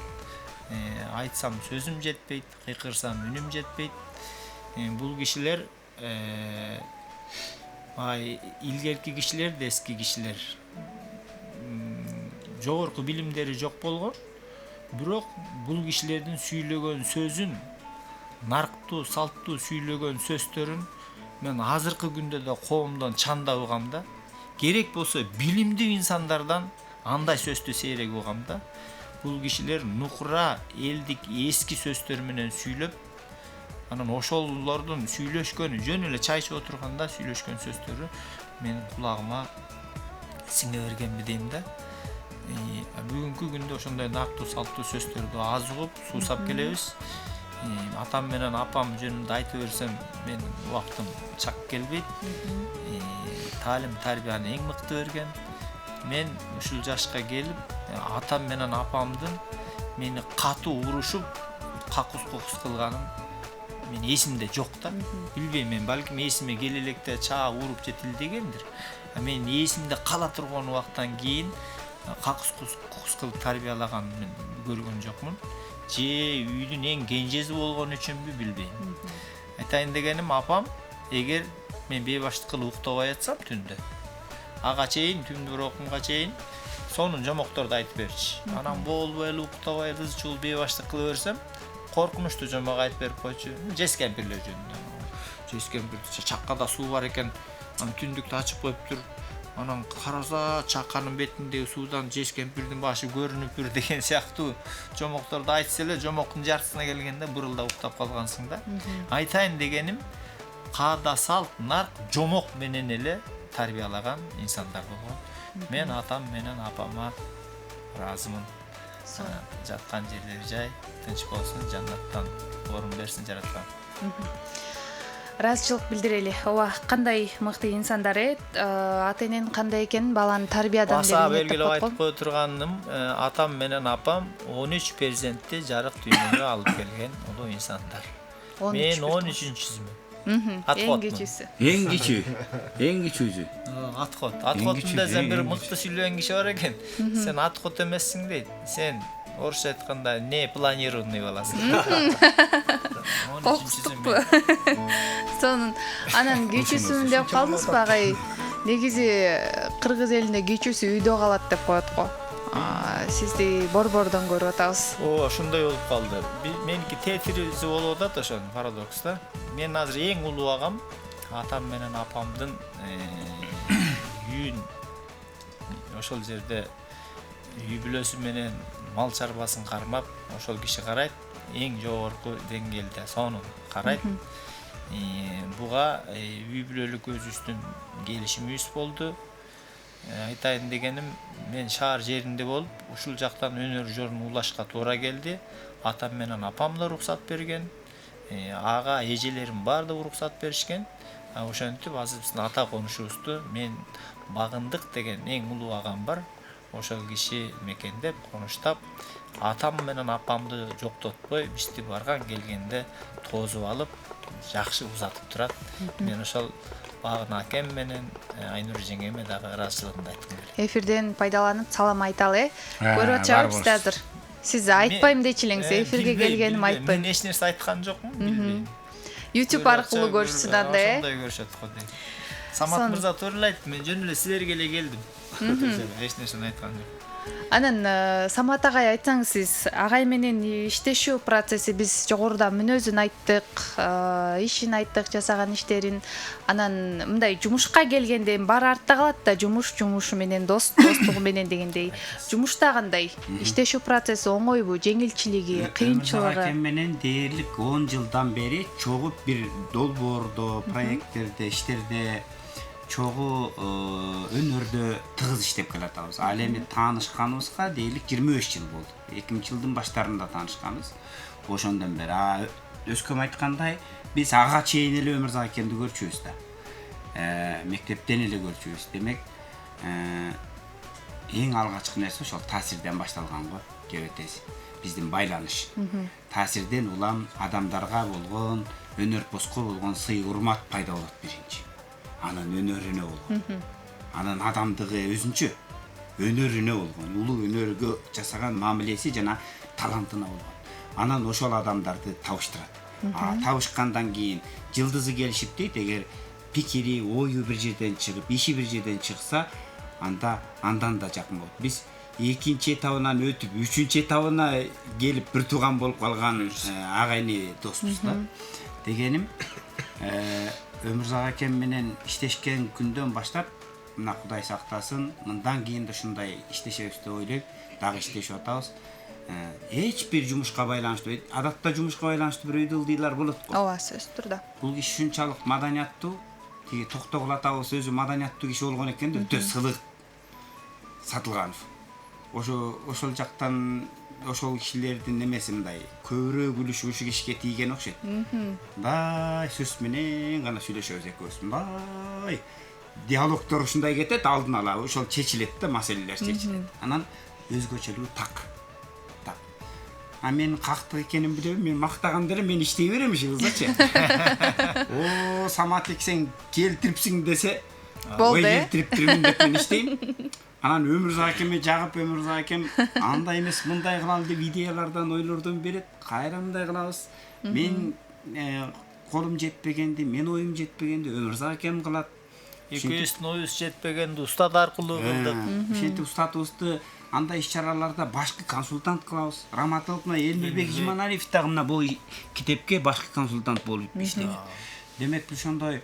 Айтсам сөзүм жетпейт, кыйкырсам үнүм жетпейт. Бул кишилер илгерки кишилер да эски кишилер. Жогорку билимдери жок болгон, бирок бул кишилердин сүйлөгөн сөзүн, нарктуу, салттуу сүйлөгөн сөздөрүн мен азыркы күндө да коомдон чанда угам да. Керек болсо билимдүү инсандардан андай сөздү сейрек угам да. Бул кишилер нукура, элдик, эски сөздөр менен сүйлөп, анан ошолордун сүйлөшкөнү, жөн эле чай ичип отурганда сүйлөшкөн сөздөрү менин кулагыма сиңе бергенби дейм да. Бүгүнкү күндө ошондой нактуу, салттуу сөздөрдү аз угуп, суусап келебиз. Атам менен апам жөнүндө айтып берсем, мен убактым чак келбейт. Таалим тарбияны эң мыкты берген. мен ушул жашка келип атам менен апамдын мени катуу урушуп какус кылганын мен эсимде жок да. Билбейм, мен балким эсиме келе электе чаа уруп же тилдегендир. Мен эсимде кала турган убактан кийин какус кылып тарбиялаган мен көргөн жокмун. Же үйдүн эң кенжеси болгон үчүнбү билбейм. Айтайын дегеним, апам эгер мен бейбаштык кылып уктабай атсам түндө, ага чейин түндү окумга чейин сонун жомокторду айтып берчү. Анан болбой эле уктабай ызчул бейбаштык кыла берсем, коркунучтуу жомок айтып берип койчу. Жес кемпирлер жөнүндө. Жес кемпир чаккада суу бар экен, анан түндүктү ачып коюптур. Анан караса чаканын бетиндеги суудан жес кемпирдин башы көрүнүптүр деген сыяктуу жомокторду айтса эле, жомоктун жартысына келгенде бурулда уктап калгансың да. Айтайын дегеним, каада салт, нарк, жомок менен эле тарбиялаган инсандар болгон. Мен атам менен апама ыраазымын. Жаткан жерлери жай, тынч болсун, жаннаттан орун берсин жараткан. Ыраазычылык билдирели. Ооба, кандай мыкты инсандар ата-эненин кандай экенин баланы тарбиядан Баса белгилеп айтып кое турганым, атам менен апам 13 перзентти жарык дүйнөгө алып келген улуу инсандар. Мен 13-чүсүмүн. Эң кичүүсү. Эң кичүүсү. Аткот. Аткотунда сен бир мыкты сүйлөгөн киши бар экен. Сен аткот эмессиң дейт. Сен орусча айтканда не планированный баласың. Кокустукпу? Сонун. Анан кичүүсүмүн деп калдыңызбы агай? Негизи кыргыз элинде кичүүсү үйдө калат деп коет го. Сизди борбордон көрүп атабыз. Ошондой болуп калды. Меники тетиризи болуп атат ошо парадокс да. Мен азыр эң улуу агам атам менен апамдын үйүн ошол жерде үй бүлөсү менен мал чарбасын кармап, ошол киши карайт, эң жогорку деңгээлде сонун карайт. Буга үй бүлөлүк өзүбүздүн келишимибиз болду. Айтайын дегеним, мен шаар жеринде болуп, ушул жактан өнөр жолун улашка туура келди. Атам менен апам да уруксат берген. Ага эжелерим баардыгы уруксат беришкен. Ошентип азыр биздин ата конушубузду мен Багындык деген эң улуу агам бар. Ошол киши мекендеп, конуштап, атам менен апамды жоктотпой, бизди барган келгенде тозуп алып, жакшы узатып турат. Мен ошол Багын акем менен Айнур жеңеме дагы ыраазычылыгымды айткым келет. Эфирден пайдаланып салам айталы. Көрүп атабыз сизди азыр. Сиз айтпайм дечи элеңиз, эфирге келгеним айтпайм. Мен эч нерсе айткан жокмун, билбейм. YouTube аркылуу көрүшсүн анда, Ошондой көрүшөт го дейт. Самат мырза туура айтты, мен жөн эле силерге эле келдим. Эч нерсени айткан жок. Анан Самат агай, айтсаңыз сиз агай менен иштешүү процесси, биз жогоруда мүнөзүн айттык, ишин айттык, жасаган иштерин. Анан мындай жумушка келгенде баары артта калат да, жумушу менен, достугу менен дегендей. Жумушта кандай? Иштешүү процесси оңойбу, жеңилчилиги, кыйынчылыгы? Акем менен дээрлик 10 жылдан бери чогуу бир долбоордо, проекттерде, иштерде чогуу өнөрдө тыгыз иштеп келатабыз. Ал эми таанышканыбызга дээрлик 25 жыл болду. 2000-жылдын баштарында таанышканбыз. Ошондон бери өскөм айткандай, биз ага чейин эле Өмүрзак акемди көрчүбүз да. Мектептен эле көрчүбүз. Демек, эң алгачкы нерсе ошол таасирден башталган го, кебетеси. Биздин байланыш. Таасирден улам адамдарга болгон, өнөр боско болгон сый урмат пайда болот биринчи. Анан өнөрүнө болгон. Анан адамдыгы өзүнчө өнөрүнө болгон, улуу өнөргө жасаган мамилеси жана талантына болгон. Анан ошол адамдарды табыштырат. Табышкандан кийин жылдызы келишип дейт, эгер пикири, ою бир жерден чыгып, иши бир жерден чыкса, андан да жакын болот. Биз экинчи этабынан өтүп, үчүнчү этабына келип бир тууган болуп калган агайны доспуз да. Дегеним, Өмүрзак акем менен иштешкен күндөн баштап, мына Кудай сактасын, мындан кийин да ушундай иштешебиз деп ойлойм, дагы иштешип атабыз. Эч бир жумушка байланыштуу, адатта жумушка байланыштуу бир ылдыйлар болот го. Ооба, сөзсүз турда. Бул киши ушунчалык маданияттуу, тиги Токтогул атабыз өзү маданияттуу киши болгон экен да, өтө сылык Сатылганов. Ошол жактан ошол кишилердин немеси мындай көбүрөөк үлүшү ушу кишиге тийген окшойт. Мындай сөз менен гана сүйлөшөбүз экөөбүз. Мындай диалогтор ушундай кетет, алдын ала ошол чечилет да, маселелер чечилет. Анан өзгөчөлүгү так. А мен кактык экенин билебем, мен мактаган деле мен иштей берем ишибизчи. О, Самат сен келтирипсиң десе, болду. Келтириптирмин деп мен иштейм. Анан Өмүрзак акеме жагып, Өмүрзак акем андай эмес, мындай кылалы деп идеялардан, ойлордон берет. Кайра мындай кылабыз. Мен колум жетпегенди, мен оюм жетпегенди Өмүрзак акем кылат. Экөөбүздүн оюбуз жетпегенди устат аркылуу кылдык. Ошентип устатыбызды андай иш-чараларда башкы консультант кылабыз. Раматылык мына Элмирбек Жиманалиев дагы мына бул китепке башкы консультант болуп иштейт. Демек ошондой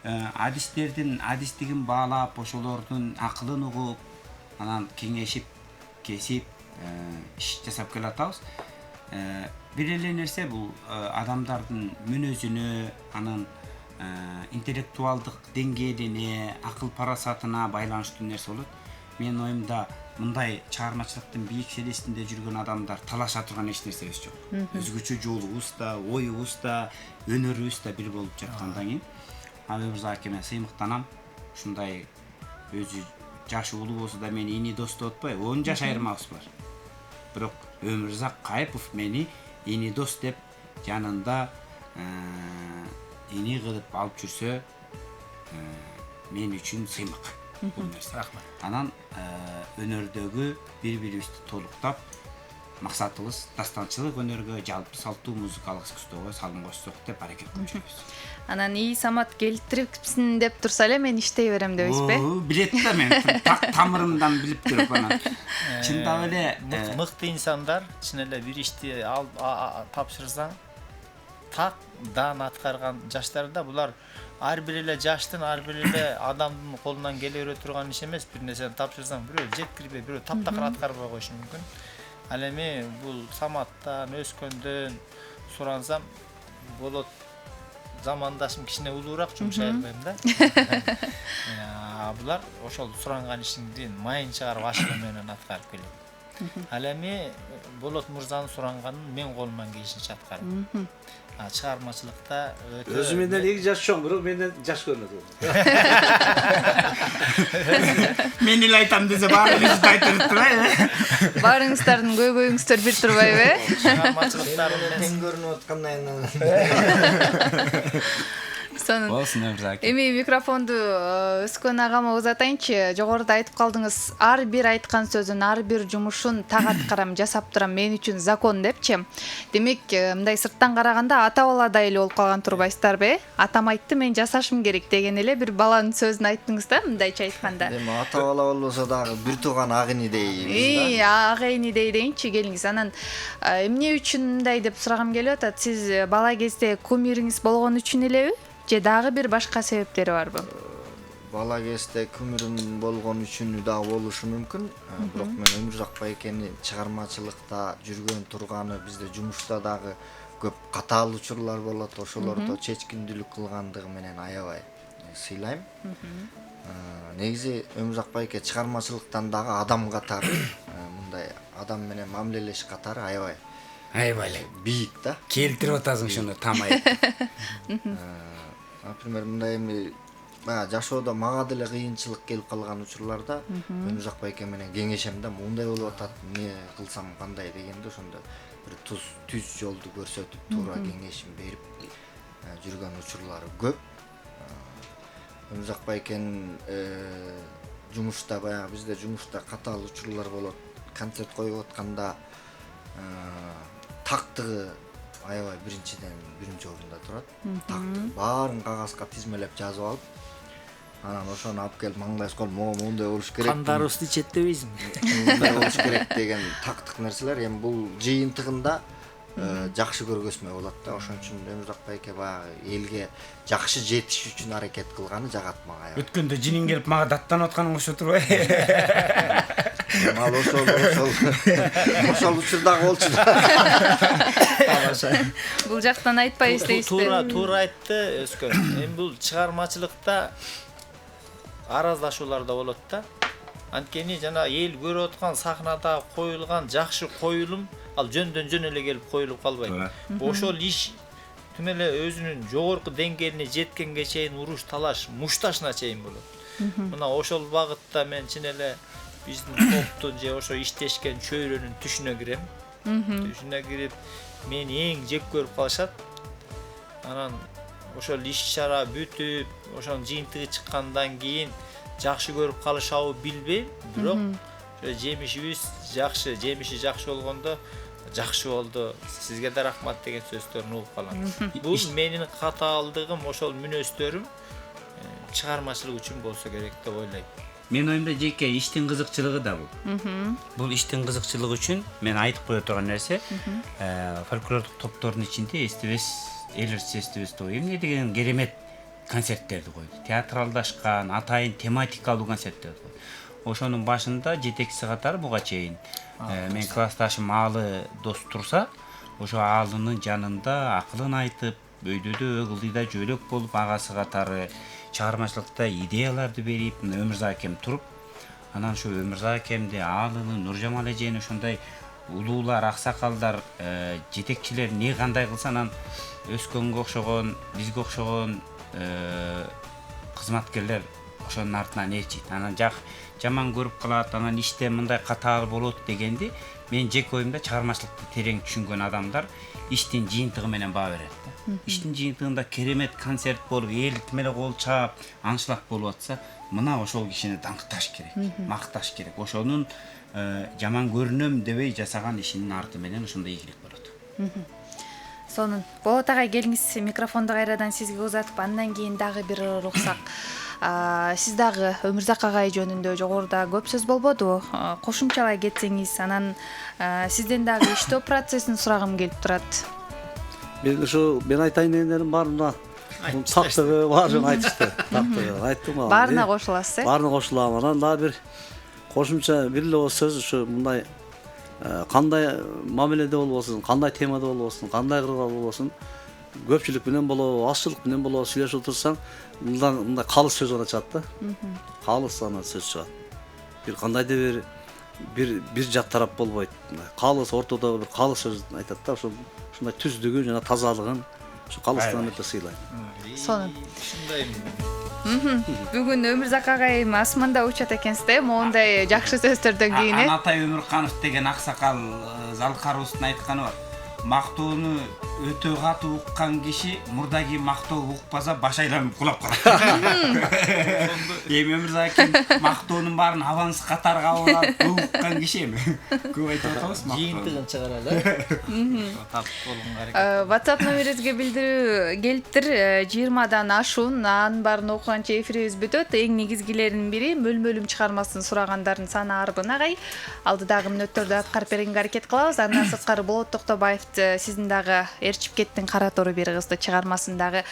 адистигин баалап, ошолордун акылын угуп, анан кеңешип, кесип иш жасап келатабыз. Бир эле нерсе бул адамдардын мүнөзүнө, анан интеллектуалдык деңгээлине, акыл парасатына байланыштуу нерсе болот. Менин оюмда мындай чыгармачылыктын бийик селесинде жүргөн адамдар талаша турган эч нерсебиз жок. Өзгөчө жолубуз да, оюбуз да, өнөрүбүз да бир болуп жаткандан кийин Өмүрзак акеме сыймыктанам. Ушундай өзү жашы улуу болсо да мени ини дос деп атпайбы, 10 жаш айырмабыз бар. Бирок Өмүрзак Кайыпов мени ини дос деп жанында ини кылып алып жүрсө, мен үчүн сыймык бул нерсе. Рахмат. Анан өнөрдөгү бири-бирибизди толуктап, максатыбыз дастанчылык өнөргө, жалпы салттуу музыкалык искусствого салым кошсок деп аракет кылып жүрөбүз. Анан Самат келтирипсиң деп турса эле мен иштей берем депсизби? Билет да, мен тамырымдан билип туруп анан. Чындап эле мыкты инсандар чын эле бир ишти тапшырсаң так даан аткарган жаштарда булар ар бир эле жаштын, ар бир эле адамдын колунан келе бере турган иш эмес. Бир нерсени тапшырсаң бирөө жеткирбей, бирөө таптакыр аткарбай коюшу мүмкүн. Ал эми бул Саматтан, өскөндөн сурансам болот. Замандашым кичине улуураак жумшай албайм да. Булар ошол суранган ишиңдин майын чыгарып ашыгы менен аткарып келет. Ал эми Болот мырзанын суранганын мен колуман келишинче аткарып. Чыгармачылыкта өзү менден 2 жаш чоң, бирок менден жаш көрүнөт. Мен эле айтам десе баарыңызды айтып турбайбы? Баарыңыздардын көйгөйүңүздөр бир турбайбы? Чыгармачылыктарын тең көрүнүп аткандай. Болсун Өмүрзак. Эми микрофонду Өскөн агама узатайынчы. Жогоруда айтып калдыңыз, ар бир айткан сөзүн, ар бир жумушун так аткарам, жасап турам, мен үчүн закон депчи. Демек, мындай сырттан караганда ата баладай эле болуп калган турбайсыздарбы? Атам айтты, мен жасашым керек деген эле бир баланын сөзүн айттыңыз да, мындайча айтканда. Эми ата бала болбосо дагы бир тууган ак ини дейбиз да. Ак ини дейинчи, келиңиз. Анан эмне үчүн мындай деп сурагым келип атат? Сиз бала кезде кумириңиз болгон үчүн элеби? Же дагы бир башка себептери барбы? Бала кезде күмүрүм болгон үчүн дагы болушу мүмкүн. Бирок мен Өмүрзак байкенин чыгармачылыкта жүргөн турганы, бизде жумушта дагы көп катаал учурлар болот. Ошолордо чечкиндүүлүк кылгандыгы менен аябай сыйлайм. Негизи Өмүрзак байке чыгармачылыктан дагы адам катары, мындай адам менен мамилелеш катары аябай бийик да. Келтирип атасың ошону тамай. Например, мындай эми жашоодо мага деле кыйынчылык келип калган учурларда Өмүрзак байке менен кеңешем да, мындай болуп атат, эмне кылсам кандай дегенде ошондо бир түз жолду көрсөтүп, туура кеңешин берип жүргөн учурлары көп. Өмүрзак байкенин жумушта бизде жумушта катаал учурлар болот. Концерт коюп атканда тактыгы аябай биринчи орунда турат. Тактык баарын кагазга тизмелеп жазып алып, анан ошону алып келип маңдайсыз кол моундай болуш керек. Кандарыбызды ичет дебейсиңби? Мындай болуш керек деген тактык нерселер эми бул жыйынтыгында жакшы көргөзмө болот да. Ошон үчүн Өмүрзак байке баягы элге жакшы жетиш үчүн аракет кылганы жагат мага. Өткөндө жиниң келип мага даттанып атканың окшоп турбайбы? Мал ошол учурдагы болчу. Бул жактан айтпайбыз дейсизби? Туура айтты Өскөн. Эми бул чыгармачылыкта араздашуулар да болот да. Анткени жана эл көрүп аткан сахнада коюлган жакшы коюлум ал жөндөн жөн эле келип коюлуп калбайт. Ошол иш түм эле өзүнүн жогорку деңгээлине жеткенге чейин уруш, талаш, мушташына чейин болот. Мына ошол багытта мен чын эле биздин топтун же ошо иштешкен чөйрөнүн түшүнө кирем. Түшүнө кирип мени эң жек көрүп калышат. Анан ошол иш-чара бүтүп, ошонун жыйынтыгы чыккандан кийин жакшы көрүп калышабы билбейм, бирок ошо жемишибиз жакшы, жемиши жакшы болгондо жакшы болду, сизге да рахмат деген сөздөрүн угуп калам. Бул менин катаалдыгым, ошол мүнөздөрүм чыгармачылык үчүн болсо керек деп ойлойм. Мен оюмда жеке иштин кызыкчылыгы да бул. Бул иштин кызыкчылыгы үчүн мен айтып кое турган нерсе, фольклордук топтордун ичинде эстебес, эл ырчы эстебес тобу эмне деген керемет концерттерди койду. Театралдашкан, атайын тематикалуу концерттерди койду. Ошонун башында жетекчиси катары буга чейин мен классташым Аалы дос турса, ошо Аалынын жанында акылын айтып, өйдөдө ылдыйда жөлөк болуп, агасы катары чыгармачылыкта идеяларды берип, Өмүрзак акем туруп, анан ошо Өмүрзак акемди, Аалыны, Нуржамал эжени ошондой улуулар, аксакалдар, жетекчилер не кандай кылса, анан өскөнгө окшогон, бизге окшогон кызматкерлер ошонун артынан ээрчийт. Анан жаман көрүп калат, анан иште мындай катаал болот дегенди мен жеке оюмда чыгармачылыкты терең түшүнгөн адамдар иштин жыйынтыгы менен баа берет. Иштин жыйынтыгында керемет концерт болуп, эл тимеле кол чаап, аншлаг болуп атса, мына ошол кишини даңкташ керек, макташ керек. Ошонун жаман көрүнөм дебей жасаган ишинин арты менен ошондой ийгилик болот. Сонун. Болот агай, келиңиз, микрофонду кайрадан сизге узатып, андан кийин дагы бир уруксак. Сиз дагы Өмүрзак агай жөнүндө жогоруда көп сөз болбоду. Кошумчалай кетсеңиз, анан сизден дагы иштөө процессин сурагым келип турат. Мен ушу мен айтайын дегендерим баарына тактыгы баарын айтышты. Тактыгы айттым. Баарына кошуласыз, Баарына кошулам. Анан дагы бир кошумча бир эле сөз ушу мындай кандай мамиледе болбосун, кандай темада болбосун, кандай кыргал болбосун, көпчүлүк менен болобу, азчылык менен болобу сүйлөшүп отурсаң, мындай калыс сөз гана чыгат да. Калыс гана сөз чыгат. Бир кандайдыр бир жак тарап болбойт. Калыс ортодо бир калыс сөз айтат да, ушундай түздүгүн жана тазалыгын ушу калыстан өтө сыйлайм. Сонун. Бүгүн Өмүрзак агай асманда учат экенсиз да, моундай жакшы сөздөрдөн кийин. Анатай Өмүрканов деген аксакал Залкарыбыздын айтканы бар. Мактоону өтө катуу уккан киши мурдаги мактоо укпаса баш айланып кулап калат. Эми Өмүрзак акем мактоонун баарын аванс катары кабыл алып уккан киши эми. Көп айтып атабыз мактоо. Жыйынтыгын чыгара эле. Тап болгон аракет. WhatsApp номерибизге билдирүү келиптир. 20дан ашуун, анын баарын окуганча эфирибиз бүтөт. Эң негизгилеринин бири мөлмөлүм чыгармасын сурагандардын саны арбын агай. Алдыдагы мүнөттөрдү аткарып бергенге аракет кылабыз. Андан сырткары Болот Токтобаев сиздин дагы Эрчип кеттин кара тору бир кызды чыгармасын дагы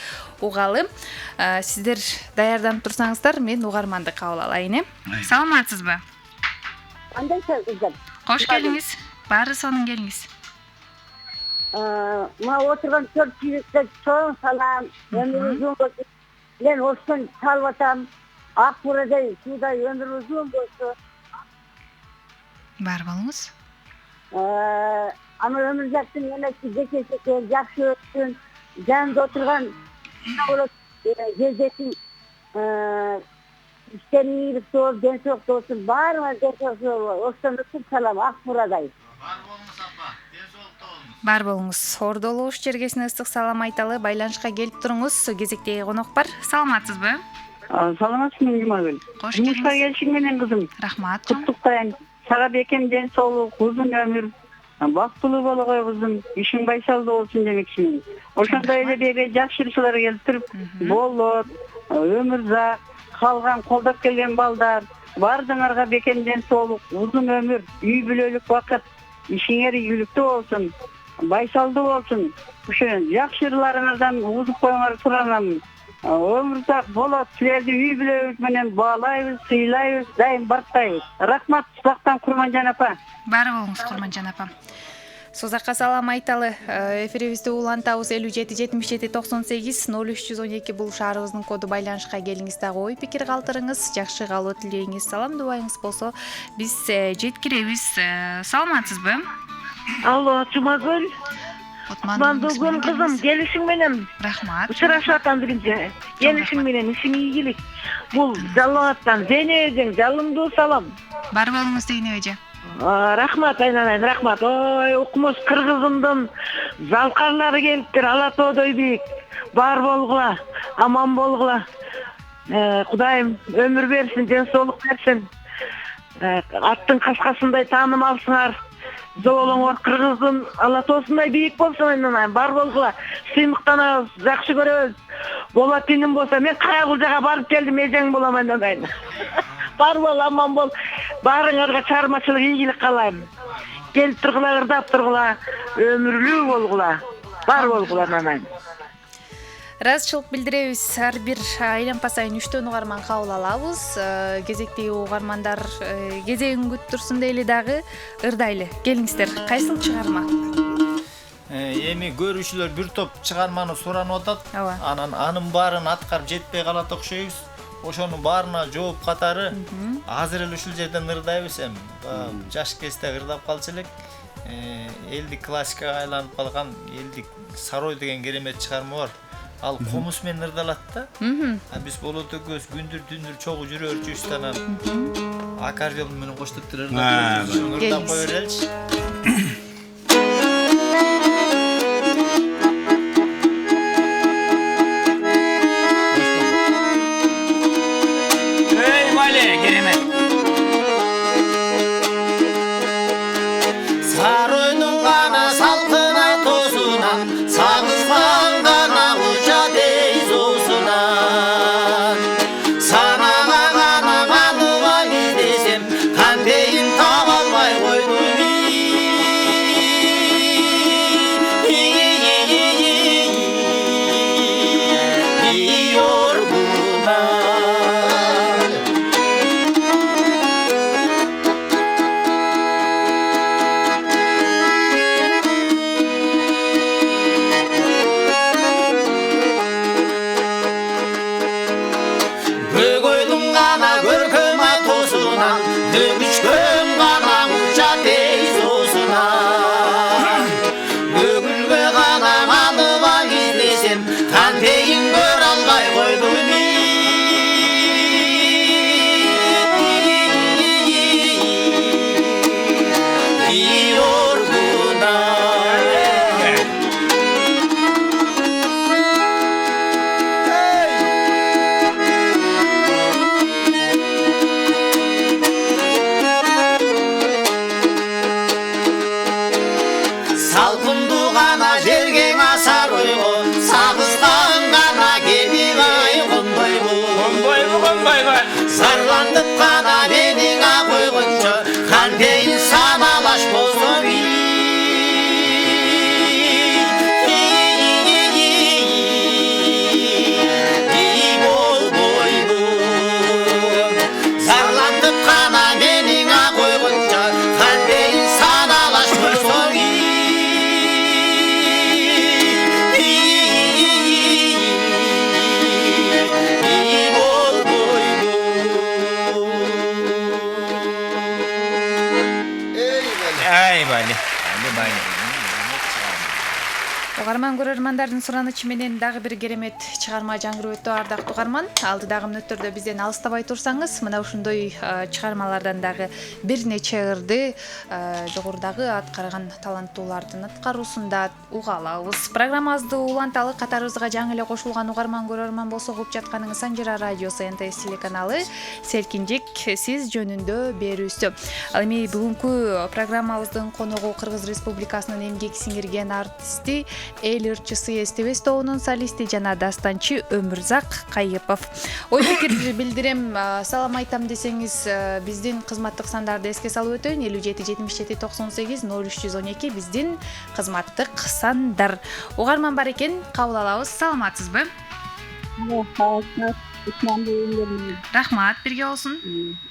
угалы. Сиздер даярданып турсаңыздар, мен угарманды кабыл алайын. Саламатсызбы? Кандайсыз кызым? Кош келиңиз. Баары сонун келиңиз. Ма отурган төрт жигитке чоң салам. Өмүр узун болсун. Мен ошон салып атам. Ак бурадай суудай өмүр узун болсун. Бар болуңуз. Ama Өмүрзактын энеси жекеси жакшы өтсүн, жанында отурган жездесин иштерин ийгилик болуп, денсаулык болсун, баарыңар денсаулык болуп, ошон үчүн салам ак бурадай. Бар болуңуз апа, денсаулукта болуңуз. Бар болуңуз. Ордолуу уш жергесине ыстык салам айталы, байланышка келип туруңуз. Кезектеги конок бар. Саламатсызбы? Саламатсызбы, Жумагүл. Кош Мушка келиңиз. келишиң менен кызым. Рахмат. Куттуктайм. Сага бекем денсаулык, узун өмүр. Бактылуу болгой кызым, ишиң байсалдуу болсун демекчимин. Ошондой эле беге жакшырчылар келип туруп, Болот, Өмүрзак, калган колдоп келген балдар, баардыгыңарга бекем денсаулык, узун өмүр, үй бүлөлүк бакыт, ишиңер ийгиликтүү болсун, байсалдуу болсун. Ошо жакшырларыңардан узуп коюңар суранам. Өмүрзак, Болот, силерди үй бүлөбүз менен баалайбыз, сыйлайбыз, дайым барктайбыз. Рахмат, Сузактан Курманжан апа. Баары болуңуз, Курманжан апам. Сузакка салам айталы. Эфирибизди улантабыз 57-77-98-0312 бул шаарыбыздын коду. Байланышка келиңиз, дагы ой пикир калтырыңыз, жакшы калуу тилейиңиз, салам дубайыңыз болсо биз жеткиребиз. Саламатсызбы? Алло, Жумагүл. Кутмандуу кызым, келишиң менен рахмат. Учурашып атам биринчи. Келишиң менен ишиң ийгилик. Бул Жалал Абадтан Зейнебең жалындуу салам. Бар болуңуз Зейнеп эже. Рахмат айналайын, рахмат. Ой, укмуш кыргызымдын залкарлары келиптир, ала тоодой бийик. Бар болгула, аман болгула. Кудайым өмүр берсин, ден соолук берсин. Аттын кашкасындай таанымалсыңар. Зоолоңор кыргыздын ала тоосундай бийик болсун айналайын. Бар болгула, сыймыктанабыз, жакшы көрөбүз. Болот иним болсо, мен Кайгулжага барып келдим, эжең болом айналайын. Бар бол, аман бол. Баарыңарга чыгармачылык ийгилик каалайм. Келип тургула, ырдап тургула, өмүрлүү болгула. Бар болгула анан. Ыраазычылык билдиребиз. Ар бир айлампа сайын 3 угарман кабыл алабыз. Кезектеги угармандар кезегин күтүп турсун дейли дагы ырдайлы. Келиңиздер. Кайсыл чыгарма? Эми көрүүчүлөр бир топ чыгарманы суранып атат. Анын баарын аткарып жетпей калат окшойбуз. Ошонун баарына жооп катары азыр эле ушул жерден ырдайбыз эми. Жаш кезде ырдап калчу элек. Элдик классикага айланып калган элдик Сарой деген керемет чыгарма бар. Ал комуз менен ырдалат да. Биз болот экөөбүз күндүр-түндүр чогуу жүрөрчүбүз анан аккордеон менен коштоп туруп ырдап кое береличи. Угарман көрөрмандардын суранычы менен дагы бир керемет чыгарма жаңгырып өттү ардактуу угарман. Алдыдагы мүнөттөрдө бизден алыстабай турсаңыз, мына ушундай чыгармалардан дагы бир нече ырды жогорудагы аткарган таланттуулардын аткаруусунда уга алабыз. Программабызды уланталы, катарыбызга жаңы эле кошулган угарман көрөрман болсо угуп жатканыңыз Санжира радиосу НТС телеканалы Селкинжек сиз жөнүндө берүүсү. Ал эми бүгүнкү программабыздын коногу Кыргыз Республикасынын эмгек сиңирген артисти, эл ырчысы СТВ тобунун солисти жана дастанчы Өмүрзак Кайыпов. Ой пикир билдирем, салам айтам десеңиз, биздин кызматтык сандарды эске салып өтөйүн. 57 77 98 0312 биздин кызматтык сандар. Угарман бар экен, кабыл алабыз. Саламатсызбы? Рахмат, бирге болсун.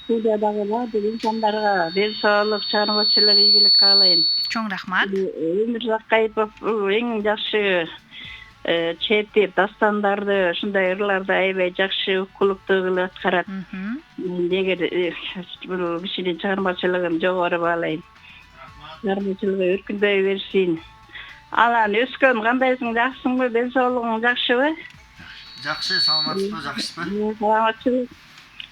Студиядагы баардык инсандарга ден соолук, чарбачылык, ийгилик каалайм. Чоң рахмат. Өмүрзак Кайыпов эң жакшы чертип, дастандарды, ушундай ырларды аябай жакшы укулуктуу кылып аткарат. Эгер бул кишинин чыгармачылыгын жогору баалайм. Чыгармачылыгы өркүндөй берсин. Анан өскөн кандайсың, жакшысыңбы, ден соолугуң жакшыбы? Жакшы, саламатсызбы, жакшысызбы? Саламатчылык.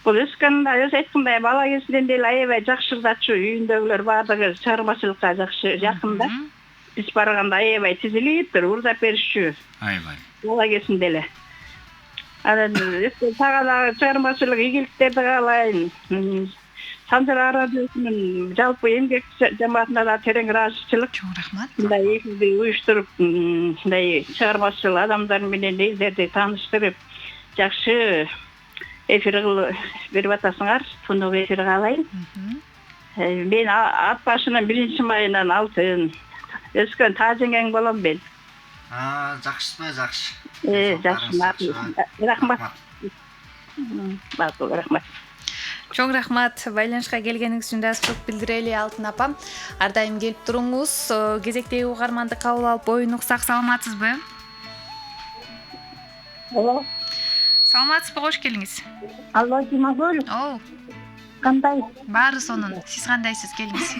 Бул өскөндө өз айткандай бала кезинен деле аябай жакшырдачу, үйүндөгүлөр баардыгы чыгармачылыкка жакшы жакын да. Биз барганда аябай тизилип туруп урдап беришчү. Аябай. Бала кезинде эле. Анан сага дагы чыгармачылык ийгиликтерди каалайм. Санжар радиосунун жалпы эмгек жамаатына да терең ыраазычылык. Чоң рахмат. Мындай эфирди уюштуруп, мындай чыгармачыл адамдар менен элдерди тааныштырып, жакшы эфир берип атасыңар. Фондо эфир каалайм. Мен ат башынын 1-майынан алтын. Өскөн таажеңең болом мен. Жакшысызбы, жакшы. Жакшы. Рахмат. Макул, рахмат. Чоң рахмат. Байланышка келгениңиз үчүн ыраазычылык билдирели, Алтын апам. Ар дайым келип туруңуз. Кезектеги угарманды кабыл алып оюн уксак, саламатсызбы? Алло. Саламатсызбы, кош келиңиз. Алло, Жумагүл. Кандай? Баары сонун. Сиз кандайсыз, келиңиз.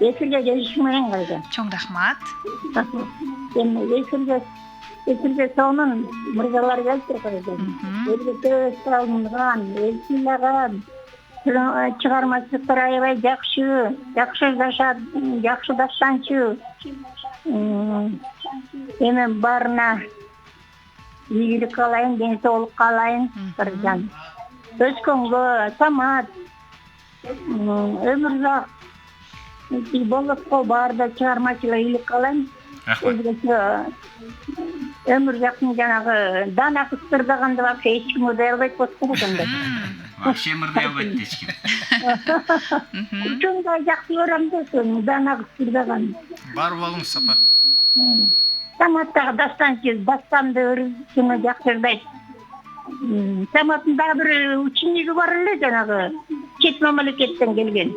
Эфирге келишмеген кайда. Чоң рахмат. Эфирге сонун мырзалар келип турган. Элбетте салынган, элчилаган, чыгармачылыктар аябай жакшы жакшыдашчу. Эми баарына ийгилик каалайын, ден соолук каалайын, кыргызжан. Өскөнгө самаат, өмүрзак болупко баарда чыгармачылык ийгилик каалайм. Рахмат. Өмүрзактын жанагы дана кыстырдаганды вообще эч ким удай албайт болуп экен. Вообще мырдай албайт эч ким. Ушундай жакшы көрөм десем, дана кыстырдаган. Бар болуңуз, апа. Саматтагы дастанды өрүшүнө жакшырдайт. Саматтын дагы бир учениги бар эле, жанагы чет мамлекеттен келген.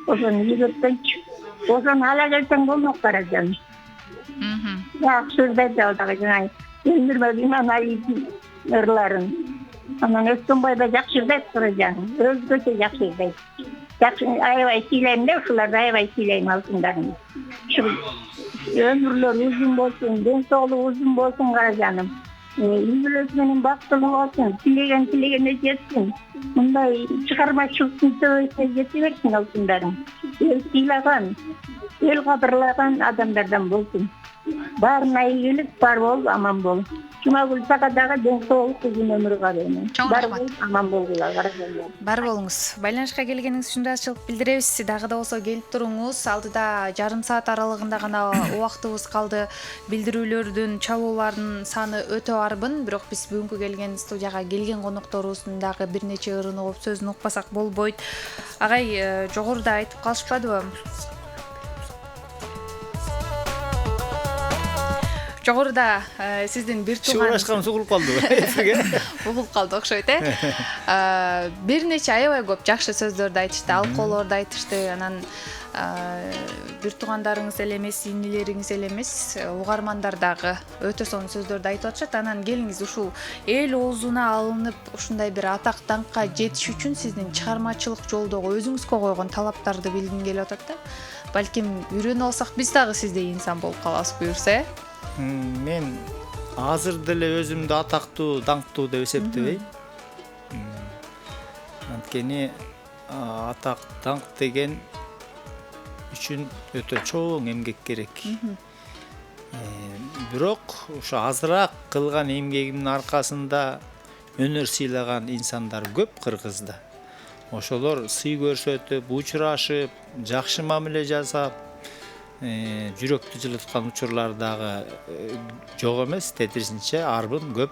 Ошону үйрөткөнчү. Ошону ала келсең болмок каражан. Жакшырдайт дагы жана өмүрмө иманай ырларын. Анан Өскөнбайда жакшырдайт каражан. Өзгөчө жакшырдайт. Жакшы аябай сыйлайм да, ушуларды аябай сыйлайм, алтындарын. Өмүрлөр uzun болсун, ден соолугу uzun болсун каражаным. Үй-бүлөсү менен бактылуу болсун, тилегенине жетсин. Мындай чыгармачылыктын төбөсүнө жете берсин, алтындарым. Эл сыйлаган, эл кадырлаган адамдардан болсун. Баарына ийгилик, бар бол, аман бол. Жумагүл сага дагы ден соолук, uzun өмүр каалайм. Бар бол, аман болгула, каражандар. Бар болуңуз. Байланышка келгениңиз үчүн ыраазычылык билдиребиз. Дагы да болсо келип туруңуз. Алдыда жарым саат аралыгында гана убактыбыз калды. Билдирүүлөрдүн, чабуулардын саны өтө арбын, бирок биз бүгүнкү келген студияга келген конокторубуздун дагы бир нече ырын угуп сөзүн укпасак болбойт. Агай жогоруда айтып калышпадыбы? Жогоруда сиздин бир тууган Шуурашкан угулуп калды. Угулуп калды окшойт, бир нече аябай көп жакшы сөздөрдү айтышты, алкоолорду айтышты. Анан бир туугандарыңыз эле эмес, инилериңиз эле эмес, угармандар дагы өтө сонун сөздөрдү айтып атышат. Анан келиңиз, ушул эл оозуна алынып, ушундай бир атак даңкка жетиш үчүн сиздин чыгармачылык жолдогу өзүңүзгө койгон талаптарды билгим келип атат да. Балким үйрөнүп алсак биз дагы сиздей инсан болуп калабыз, буюрса. Мен азыр деле өзүмдү атактуу, даңктуу деп эсептебейм. Анткени атак, даңк деген үчүн өтө чоң эмгек керек. Бирок ушу азыраак кылган эмгегимдин аркасында өнөр сыйлаган инсандар көп Кыргызда. Ошолор сый көрсөтүп, учурашып, жакшы мамиле жасап, жүрөктү жылыткан учурлар дагы жок эмес, тетирисинче арбын көп.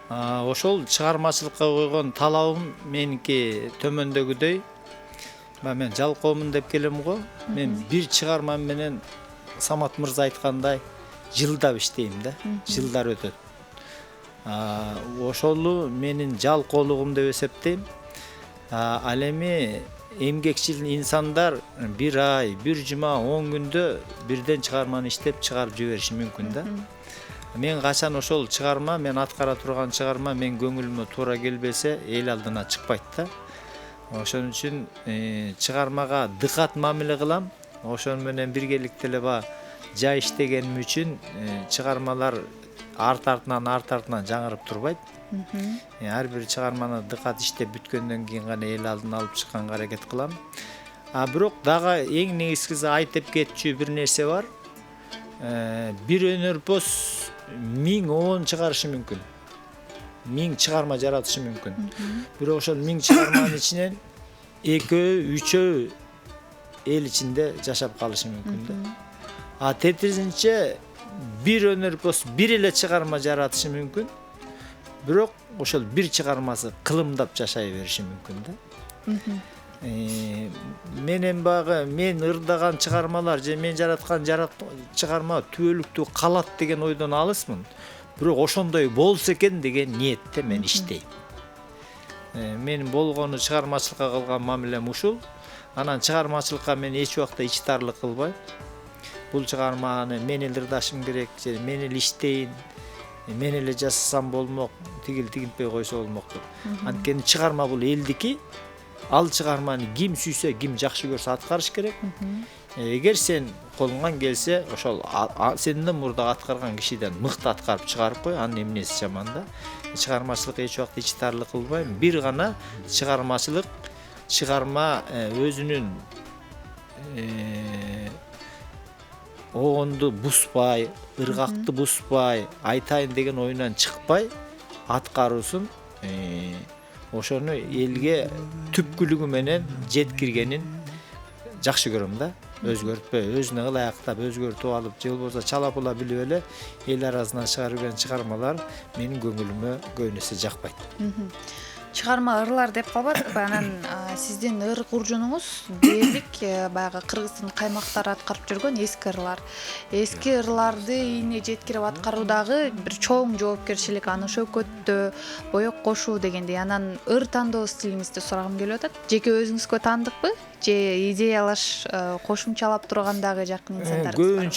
Ошол чыгармачылыкка койгон талабым меники төмөндөгүдөй. Мен жалкоомун деп келем го. Мен бир чыгарма менен Самат мырза айткандай жылдап иштейм да. Жылдар өтөт. Ошолу менин жалкоолугум деп эсептейм. Ал эми эмгекчил инсандар бир ай, бир жума, 10 күндө бирден чыгарманы иштеп чыгарып жибериши мүмкүн да. Мен качан ошол чыгарма, мен аткара турган чыгарма мен көңүлүмө туура келбесе, эл алдына чыкпайт да. Ошон үчүн чыгармага дыкат мамиле кылам. Ошон менен биргеликте эле жай иштегеним үчүн чыгармалар артартынан жаңырып турбайт. Ар бир чыгарманы дыкат иштеп бүткөндөн кийин гана эл алдына алып чыкканга аракет кылам. Бирок дагы эң негизгиси айтып кетчү бир нерсе бар. Бир өнөрпөз 1010 чыгарышы мүмкүн. 1000 чыгарма жаратышы мүмкүн. Бирок ошол 1000 чыгарманын ичинен 2-3 эл ичинде жашап калышы мүмкүн да. Тетирисинче бир өнөрпөз бир эле чыгарма жаратышы мүмкүн. Бирок ошол бир чыгармасы кылымдап жашай бериши мүмкүн да. Менен багы мен ырдаган чыгармалар же мен жараткан чыгарма түбөлүктүү калат деген ойдон алысмын. Бирок ошондой болсо экен деген ниетте мен иштейм. Менин болгону чыгармачылыкка кылган мамилем ушул. Анан чыгармачылыкка мен эч убакта ичтарлык кылбайм. Бул чыгарманы мен эле ырдашым керек, же мен эле иштейин, мен эле жасасам болмок, тигинтпей койсо болмок деп. Анткени чыгарма бул элдики. Ал чыгарманы ким сүйсө, ким жакшы көрсө аткарыш керек. Эгер сен колуңан келсе, ошол сенден мурда аткарган кишиден мыкты аткарып чыгарып кой, анын эмнеси жаман да. Чыгармачылыкка эч убакта ичтарлык кылбайм. Бир гана чыгармачылык, чыгарма өзүнүн огонду буспай, ыргакты буспай, айтайын деген оюнан чыкпай аткаруусун ошону элге түпкүлүгү менен жеткиргенин жакшы көрөм да. Өзгөртпөй, өзүнө ылайыктап өзгөртүп алып, же болбосо чалапула билип эле эл арасына чыгарып жүргөн чыгармалар менин көңүлүмө көбүнесе жакпайт. Чыгарма ырлар деп калбадыкпы? Анан сиздин ыр куржунуңуз дээрлик баягы Кыргыздын каймактары аткарып жүргөн эски ырлар. Эски ырларды ийине жеткирип аткаруудагы бир чоң жоопкерчилик, аны шөкөттөө, боек кошуу дегендей. Анан ыр тандоо стилиңизди сурагым келип атат. Жеке өзүңүзгө таандыкпы? Же идеялаш, кошумчалап тургандагы жакын инсандарыңыз бар?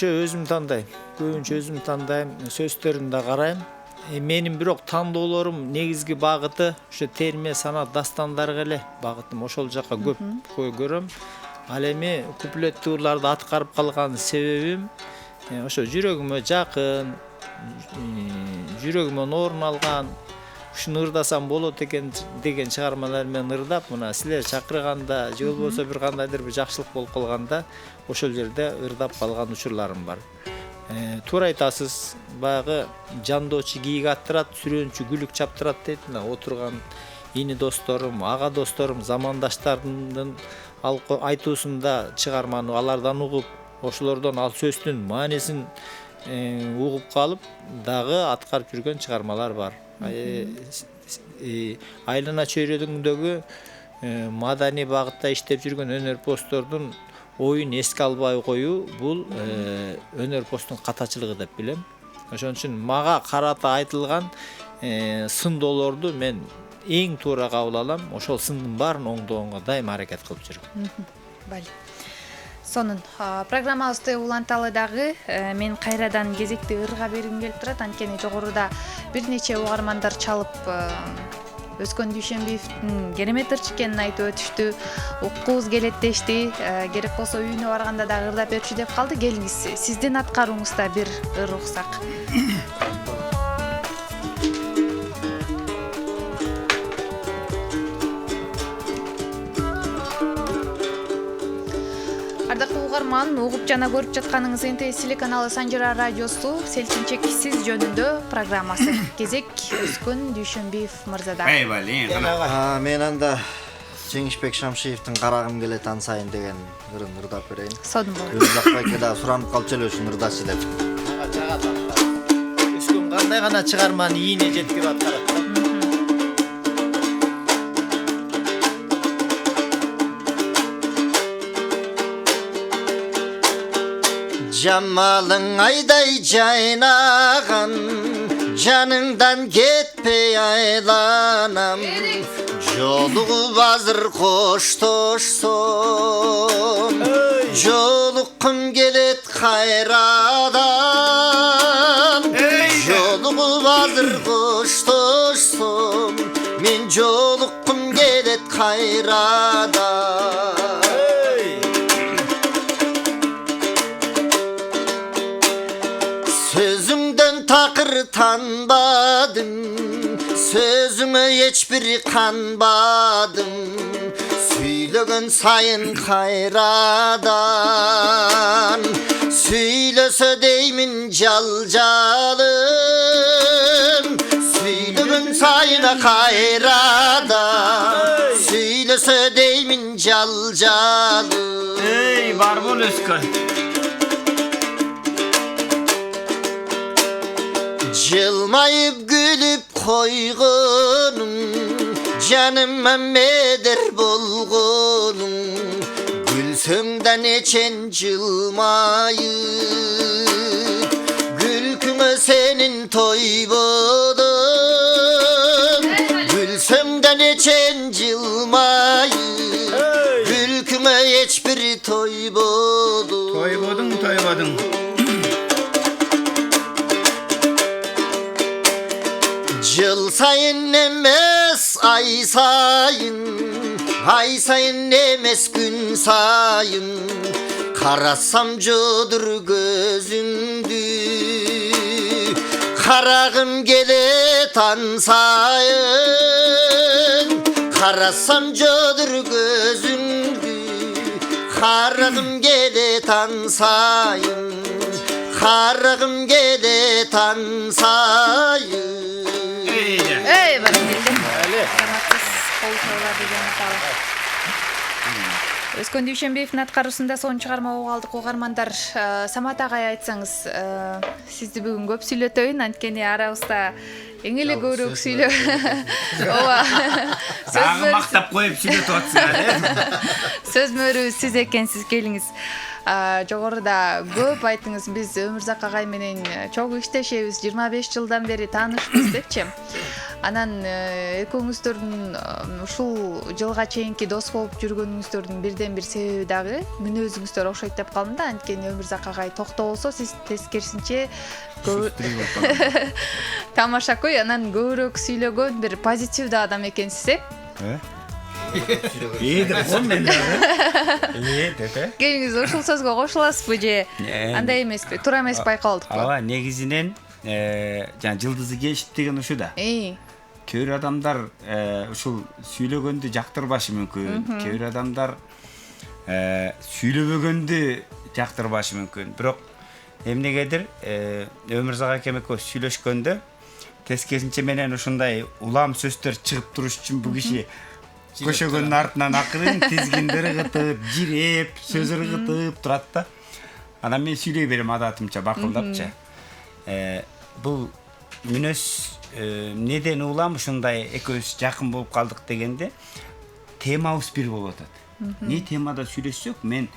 Көбүнчө өзүм тандайм, сөздөрүн да карайм. Менин бирок тандоолорум негизги багыты ошо терме, санат, дастандарга эле багытым. Ошол жакка көп көрөм. Ал эми куплеттүү ырларды аткарып калган себебим ошо жүрөгүмө жакын, жүрөгүмөн орун алган, ушуну ырдасам болот экен деген чыгармалар менен ырдап, мына силер чакырганда же болбосо бир кандайдыр бир жакшылык болуп калганда ошол жерде ырдап калган учурларым бар. Туура айтасыз, баягы жандоочу кийик аттырат, сүрөөнчү күлүк чаптырат дейт. Отурган ини досторум, ага досторум, замандаштардын айтуусунда чыгарманы алардан угуп, ошолордон ал сөздүн маанисин угуп калып, дагы аткарып жүргөн чыгармалар бар. Айлана чөйрөдүңдөгү маданий багытта иштеп жүргөн өнөрпоздордун оюн эске албай коюу бул өнөрпоздун катачылыгы деп билем. Ошон үчүн мага карата айтылган сындоолорду мен эң туура кабыл алам. Ошол сындын баарын оңдогонго дайыма аракет кылып жүрөм. Бали. Сонун программабызды уланталы дагы мен кайрадан кезекти ырга бергим келип турат. Анткени жогоруда бир нече угармандар чалып Өскөн Дүйшөнбиевдин керемет ырчы экенин айтып өтүштү. Уккубуз келет дешти. Керек болсо үйүнө барганда дагы ырдап берчү деп калды. Келиңиз, сиздин аткарууңузда бир ыр уксак. Ардактуу угарман, угуп жана көрүп жатканыңыз НТС телеканалы Санжыра радиосу селтинчек сиз жөнүндө программасы. Кезек Өскөн Дүйшөнбиев мырзада. Мен анда Жеңишбек Шамшиевдин карагым келет ансайын деген ырын ырдап берейин. Сонун болду. Өзү байке да суранып калчу эле ушун ырдачы деп. Өскөн кандай гана чыгарманы ийине жеткирип аткарат. Jammalın ayday caynağın, canından ketpey aylanam. Joluğu vazır koştoşson, joluğum gelet hayradan. Joluğu vazır koştoşson, min joluğum gelet hayradan. bakır tanbadım, sözüme hiçbir kanbadım. Söylegen sayın hayradan, söylese deymin calcalım. Söylegen sayın hayradan, söylese deymin calcalım. Ey Barbol Özkan. Cılmayıp gülüp koygunum, canım Mehmet'er bolgunum. Gülsöngden içen cılmayıp, gülküme senin toybodum. Gülsöngden içen cılmayıp, gülküme hiçbir toybodum. Toybodun. Yıl sayın emez ay sayın, ay sayın emez gün sayın. Karasam codur gözündü, karagım gele tan sayın. Karasam codur gözündü, karagım gele tan sayın. Karagım gele tan sayın. Ey barakелде. Саламатсыз, кол чалуулар деген аталы. Өзкөн Дүйшөнбиевдин аткаруусунда сонун чыгарма угуп алдык угармандар. Самат агай айтсаңыз, сизди бүгүн көп сүйлөтөйүн, анткени арабызда эң эле көбүрөөк сүйлөп. Ооба. Дагы мактап коюп сүйлөтүп атсыңар, э? Сөз мөрүбүз сиз экенсиз, келиңиз. Жогоруда көп айттыңыз, биз Өмүрзак агай менен чогуу иштешебиз, 25 жылдан бери таанышпыз депчи. Анан экөөңүздөрдүн ушул жылга чейинки дос болуп жүргөнүңүздөрдүн бирден бир себеби дагы мүнөзүңүздөр окшойт деп калдым да, анткени Өмүрзак агай токтобосо, сиз тескерисинче тамашакөй, анан көбүрөөк сүйлөгөн бир позитивдүү адам экенсиз, э? Деп мен дагы. Деп. Келиңиз, ушул сөзгө кошуласызбы же андай эмеспи? Туура эмес байкалдыкпы? Ооба, негизинен жана жылдызы келишип деген ушу да. Кээ бир адамдар ушул сүйлөгөндү жактырбашы мүмкүн. Кээ бир адамдар сүйлөбөгөндү жактырбашы мүмкүн. Бирок эмнегедир Өмүрзак акем экөөбүз сүйлөшкөндө тескерисинче менен ушундай улам сөздөр чыгып туруш үчүн бул киши көшөгөндүн артынан акырын тизгиндери кытып, жиреп, сөз ыргытып турат да. Анан мен сүйлөй берем адатымча, бакылдапча. Бул мүнөз неден улам ушундай экөөбүз жакын болуп калдык дегенде темабыз бир болуп атат. Не темада сүйлөшсөк, мен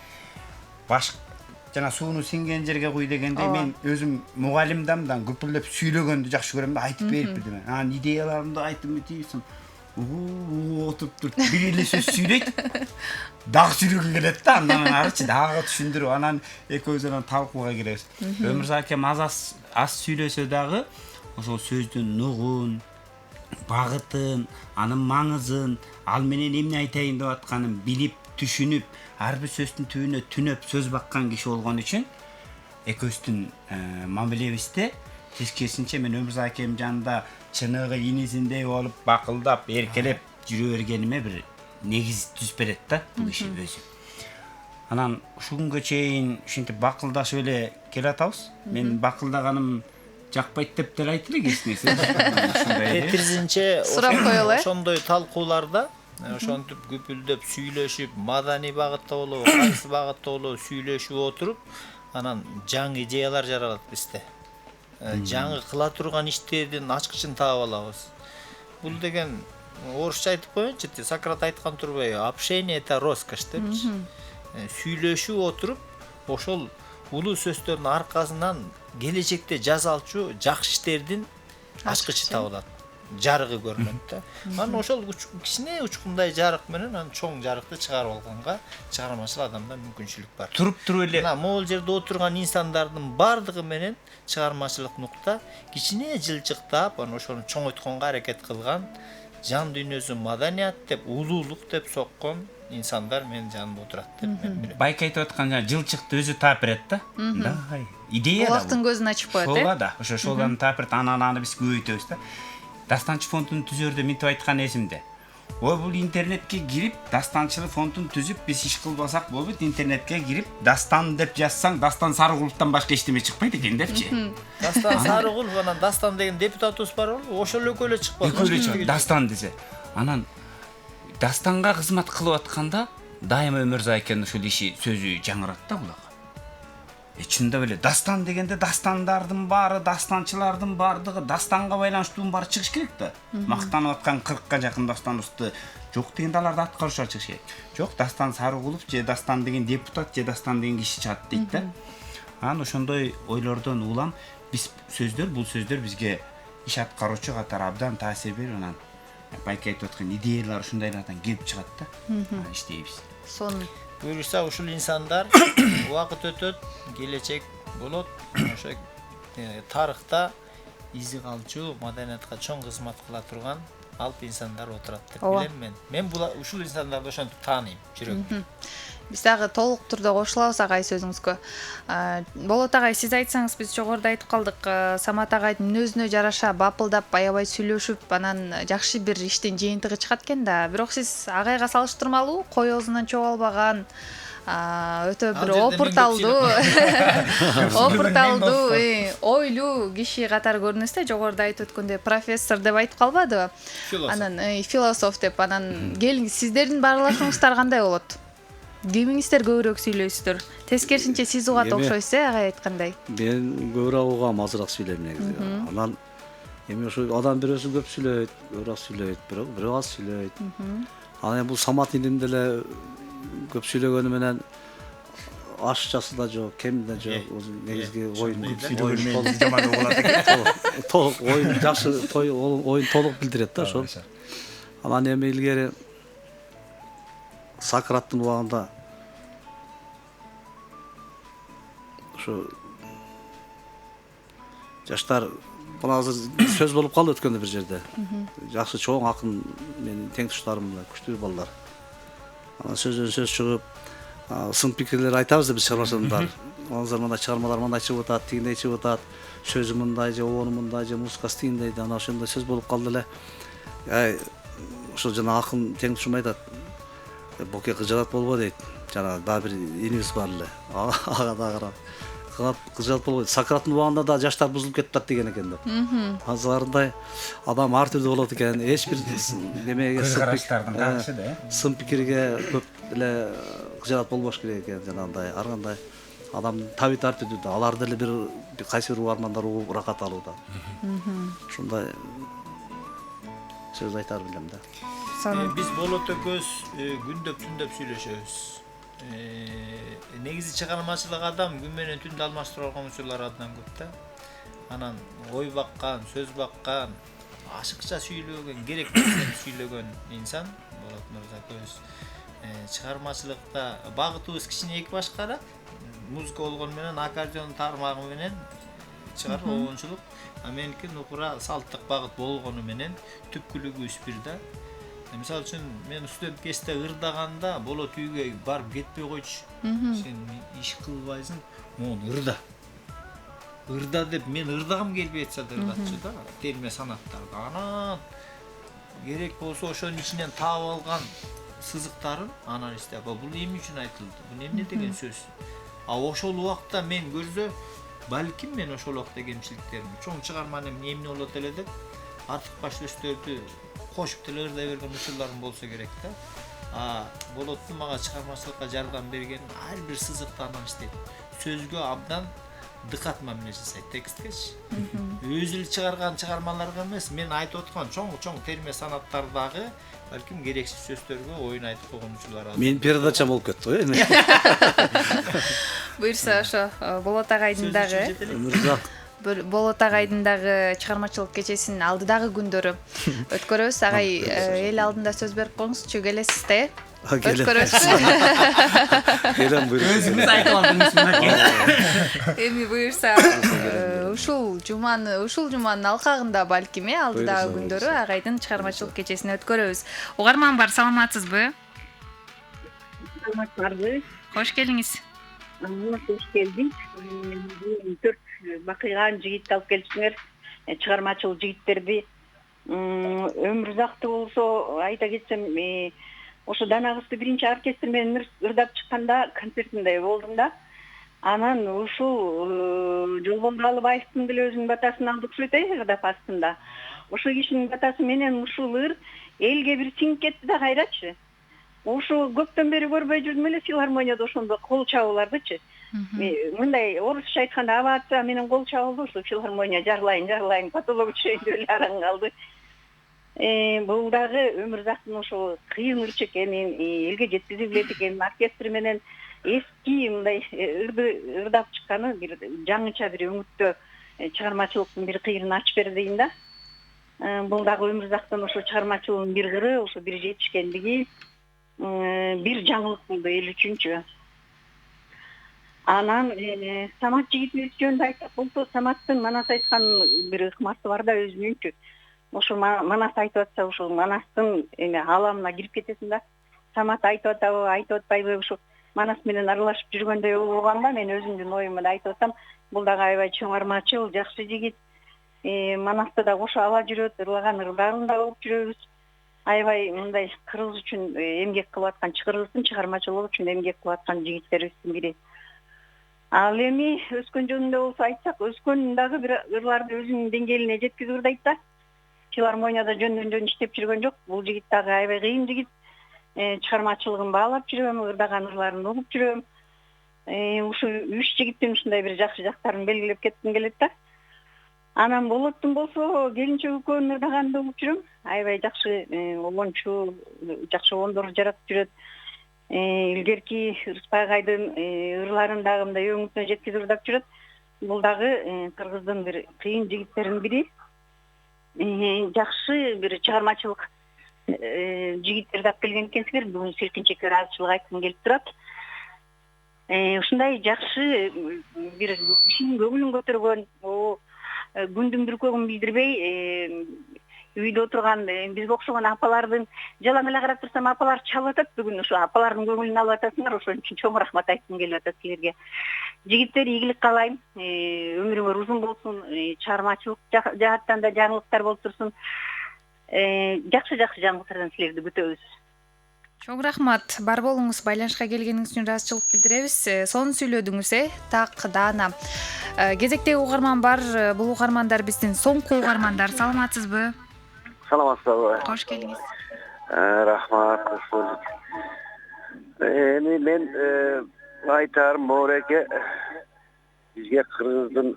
жана сууну сиңген жерге куй дегенде мен өзүм мугалимдамдан күпүрлөп сүйлөгөндү жакшы көрөм да, айтып берип бирдеме. Анан идеяларымды айтып өтөйсүң. Отуруп туруп бир эле сөз сүйлөйт. Дагы сүйлөгү келет да, андан арычы дагы түшүндүрүп, анан экөөбүз анан талкууга киребиз. Өмүрзак акем аз сүйлөсө дагы ошол сөздүн нугун, багытын, анын маңызын, ал менен эмне айтайын деп атканын билип, түшүнүп, ар бир сөздүн түбүнө түнөп сөз баккан киши болгон үчүн экөөбүздүн мамилебизде тескерисинче мен Өмүрзак акем жанында чыныгы инисиндей болуп, бакылдап, эркелеп жүрө бергениме бир негиз түзүп берет да бул киши өзү. Анан ушул күнгө чейин ушинтип бакылдашып эле келатабыз. Мен бакылдаганым жакпайт деп деле айтып эле кесиңиз. Тетиризинче сурап коелу, ошондой талкууларда ошентип күпүлдөп сүйлөшүп, маданий багытта болобу, кайсы багытта болобу сүйлөшүп отуруп, анан жаңы идеялар жаралат бизде. Жаңы кыла турган иштердин ачкычын таап алабыз. Бул деген орусча айтып коеюнчу, Сократ айткан турбайбы? Общение это роскошь депчи. Сүйлөшүп отуруп, ошол улуу сөздөрдүн аркасынан келечекте жасалчу жакшы иштердин ачкычы табылат. Жарыгы көрүнөт да. Анан ошол кичине учкундай жарык менен анан чоң жарыкты чыгарып алганга чыгармачыл адамда мүмкүнчүлүк бар. Туруп эле. Мына могул жерде отурган инсандардын бардыгы менен чыгармачылык нукта кичине жылчыктап, анан ошону чоңойтконго аракет кылган, жан дүйнөсү маданият деп, улуулук деп соккон инсандар менин жанымда отурат деп мен билем. Байка айтып аткан жана жылчыкты өзү таап берет да. Дай. Идея да. Булактын көзүн ачып коет, Шола да. Ошо шоланы таап берет, аны биз көбөйтөбүз да. Дастанчы фондун түзөрдө мынтип айткан эсимде. Ой, бул интернетке кирип, дастанчылык фондун түзүп, биз иш кылбасак болбойт. Интернетке кирип, дастан деп жазсаң, Дастан Сарыгуловдон башка эчтеме чыкпайт экен депчи. Дастан Сарыгулов, анан Дастан деген депутатыбыз бар болду, ошол экөө эле чыкпады. Экөө эле чыкты. Дастан десе. Анан Дастанга кызмат кылып атканда дайыма Өмүрзай экен ушул иши сөзү жаңырат да булага. Чындап эле Дастан дегенде дастандардын баары, дастанчылардын бардыгы Дастанга байланыштуу баары чыгыш керек да. Мактанып аткан 40ка жакын дастаныбызды жок дегенде аларды аткарушар чыгыш керек. Жок, Дастан Сарыгулов же Дастан деген депутат же Дастан деген киши чыгат дейт да. Анан ошондой ойлордон улам биз бул сөздөр бизге иш аткаруучу катары абдан таасир берип, анан Байка айтып аткан идеялар ушундайлардан келип чыгат да. Иштейбиз. Сонун. Буюрса ушул инсандар убакыт өтөт, келечек болот. Ошо тарыхта изи калчу, маданиятка чоң кызмат кыла турган алп инсандар отурат деп билем мен. Мен ушул инсандарды ошентип тааныйм жүрөкмөн. Биз дагы толук турда кошулабыз агай сөзүңүзгө. Болот агай, сиз айтсаңыз, биз жогоруда айтып калдык, Самат агайдын мүнөзүнө жараша бапылдап, аябай сүйлөшүп, анан жакшы бир иштин жыйынтыгы чыгат экен да. Бирок сиз агайга салыштырмалуу кой оозунан чогулбаган, өтө бир опурталдуу, ойлуу киши катары көрүнөсүз да. Жогоруда айтып өткөндөй профессор деп айтып калбадыбы? Анан философ деп. Анан келиңиз, сиздердин баарлашууңуздар кандай болот? Кимиңиздер көбүрөөк сүйлөйсүздөр? Тескерисинче сиз угат окшойсуз, агай айткандай. Мен көбүрөөк угам, азыраак сүйлөйм негизи. Анан эми ошо адам бирөөсү көп сүйлөйт, көбүрөөк сүйлөйт, бирөө аз сүйлөйт. Анан бул Самат иним деле көп сүйлөгөнү менен ашчасы да жок, кеми да жок. Негизги оюн жаман болот экен. Толук оюн жакшы, оюн толук билдирет да ошол. Анан эми илгери Сократтын убагында ошо жаштар мына азыр сөз болуп калды өткөндө бир жерде. Жакшы чоң акын менин теңдештарым менен күчтүү балдар. Анан сөз чыгып, сын пикирлер айтабыз да биз чыгармачылар. Азыр мындай чыгармалар мындай чыгып атат, тигиндей чыгып атат, сөзү мындай же обону мындай же музыкасы тигиндей, анан ошондой сөз болуп калды эле. Ошо жана акын теңдешим айтат. Боке кыжалат болбо дейт. Жана дагы бир инибиз бар эле. Ага да карап. Кыжалат болбойт. Сократтын убагында да жаштар бузулуп кетип атат деген экен деп. Азырындай адам ар түрдүү болот экен. Эч бир немеге сын пикирге көп эле кыжалат болбош керек экен. Жанагындай ар кандай адамдын табият ар түрдүү да. Алар деле бир кайсы бир угармандар угуп рахат алууда. Ушундай сөз айтар билем да. Биз болот экөөбүз күндөп түндөп сүйлөшөбүз. Негизи чыгармачылык адам күн менен түндү алмаштыра алган учурлар абдан көп да. Анан ой баккан, сөз баккан, ашыкча сүйлөгөн, керек нерсени сүйлөгөн инсан болот мырза көз. Чыгармачылыкта багытыбыз кичине эки башкараак. Музыка болгону менен аккордеон тармагы менен чыгарып обончулук. А меники нукура салттык багыт болгону менен түпкүлүгүбүз бир да. Мисалы үчүн мен студент кезде ырдаганда болот үйгө барып кетпей койчу. Сен иш кылбайсың, могу ырда. Ырда деп мен ырдагым келбей атса да ырдатчу да. Терме санаттарды. Анан керек болсо ошонун ичинен таап алган сызыктарын анан иштеп, бул эмне үчүн айтылды? Бул эмне деген сөз? Ошол убакта мен көрсө, балким мен ошол убакта кемчиликтерим, чоң чыгарманы эмне болот эле деп артыкпаш сөздөрдү кошуп деле ырдай берген учурларым болсо керек да. Болоттун мага чыгармачылыкка жардам берген ар бир сызыкты анан иштейт. Сөзгө абдан дыкат мамиле жасайт тексткечи. Өзү эле чыгарган чыгармаларга эмес, мен айтып аткан чоң терме санаттардагы балким керексиз сөздөргө оюн айтып койгон учурлар. Мен передача болуп кетти го эми. Буйрса ошо Болот агайдын дагы Болот агайдын дагы чыгармачылык кечесинин алдыдагы күндөрү өткөрөбүз. Агай эл алдында сөз берип коюңузчу, келесиз да? Өткөрөбүз. Келем буйрса. Өзүңүз айтып алдыңыз мынакей. Эми буйрса ушул жуманын алкагында балким алдыдагы күндөрү агайдын чыгармачылык кечесин өткөрөбүз. Угарман бар, саламатсызбы? саламатсыздарбы? Кош келиңиз. Кош келдик. 4 бакыйган жигит алып келиптиңер. Чыгармачыл жигиттерди. Өмүр узактуу болсо айта кетсем, ошо Дана кызды биринчи оркестр менен ырдап чыкканда концертинде болдум да. Анан ушул Жолбол Алыбаевдин деле өзүнүн батасын алдык ушул ырдап астында. Ошол кишинин батасы менен ушул ыр элге бир сиңип кетти да кайрачы. Ушу көптөн бери көрбөй жүрдүм эле филармонияда ошондо кол чабуулардычы. Мындай орусча айтканда овация менен кол чабуулду ушул филармония жарлайын потолок чейин эле араң калды. Бул дагы Өмүрзактын ошо кыйын ырчы экенин, элге жеткизе билет экенин, оркестр менен эски мындай ырдап чыкканы бир жаңыча бир өңүттө чыгармачылыктын бир кыйрын ачып берди дейин да. Бул дагы Өмүрзактын ошо чыгармачылыгынын бир кыры, ошо бир жетишкендиги, бир жаңылык болду эл үчүнчү. Анан Самат жигитибиз жөнүндө айтсак болсо, Саматтын Манас айткан бир ыкмасы бар да өзүнүнчү. Ошо Манас айтып атса, ошо Манастын аламына кирип кетесиң да. Самат айтып атабы, айтып атпайбы, ошо Манас менен аралашып жүргөндөй болгон да. Мен өзүмдүн оюмду айтып атсам, бул дагы аябай чоңармачыл, жакшы жигит. Манасты да кошо ала жүрөт, ырлаган ырдарын да угуп жүрөбүз. Аябай мындай кыргыз үчүн эмгек кылып аткан, кыргыздын чыгармачылыгы үчүн эмгек кылып аткан жигиттерибиздин бири. Ал эми өскөн жөнүндө болсо айтсак, өскөн дагы бир ырларды өзүнүн деңгээлине жеткизип ырдайт да. Филармонияда жөн иштеп жүргөн жок. Бул жигит дагы аябай кыйын жигит. Чыгармачылыгын баалап жүрөм, ырдаган ырларын угуп жүрөм. Ушу 3 жигиттин ушундай бир жакшы жактарын белгилеп кетким келет да. Анан Болоттун болсо, келинчек экөөнүн ырдаганды угуп жүрөм. Аябай жакшы олончу, жакшы ондор жаратып жүрөт. Илгерки Рыспай Агайдын ырларын дагы мындай өңүтүнө жеткизип ырдап жүрөт. Бул дагы кыргыздын бир кыйын жигиттеринин бири. Жакшы бир чыгармачылык жигит ырдап келген экенсиңер. Бүгүн селкинчекке ыраазычылык айткым келип турат. Ушундай жакшы бир кишинин көңүлүн көтөргөн, күндүн бүркөгүн билдирбей, үйдө отурган бизге окшогон апалардын жалаң эле карап турсам, апалар чалып атат бүгүн, ошо апалардын көңүлүн алып атасыңар, ошон үчүн чоң рахмат айткым келип атат силерге. Жигиттер ийгилик каалайм, өмүрүңөр узун болсун, чыгармачылык жааттан да жаңылыктар болуп турсун. Жакшы жаңылыктардан силерди күтөбүз. Чоң рахмат. Бар болуңуз, байланышка келгениңиз үчүн ыраазычылык билдиребиз. Сонун сүйлөдүңүз, Так Дана. Кезектеги угарман бар. Бул угармандар биздин соңку угармандар. Саламатсызбы? Саламатсызбы? Кош келиңиз. Рахмат, кош болдук. Эми мен айтарым Мореке бизге кыргыздын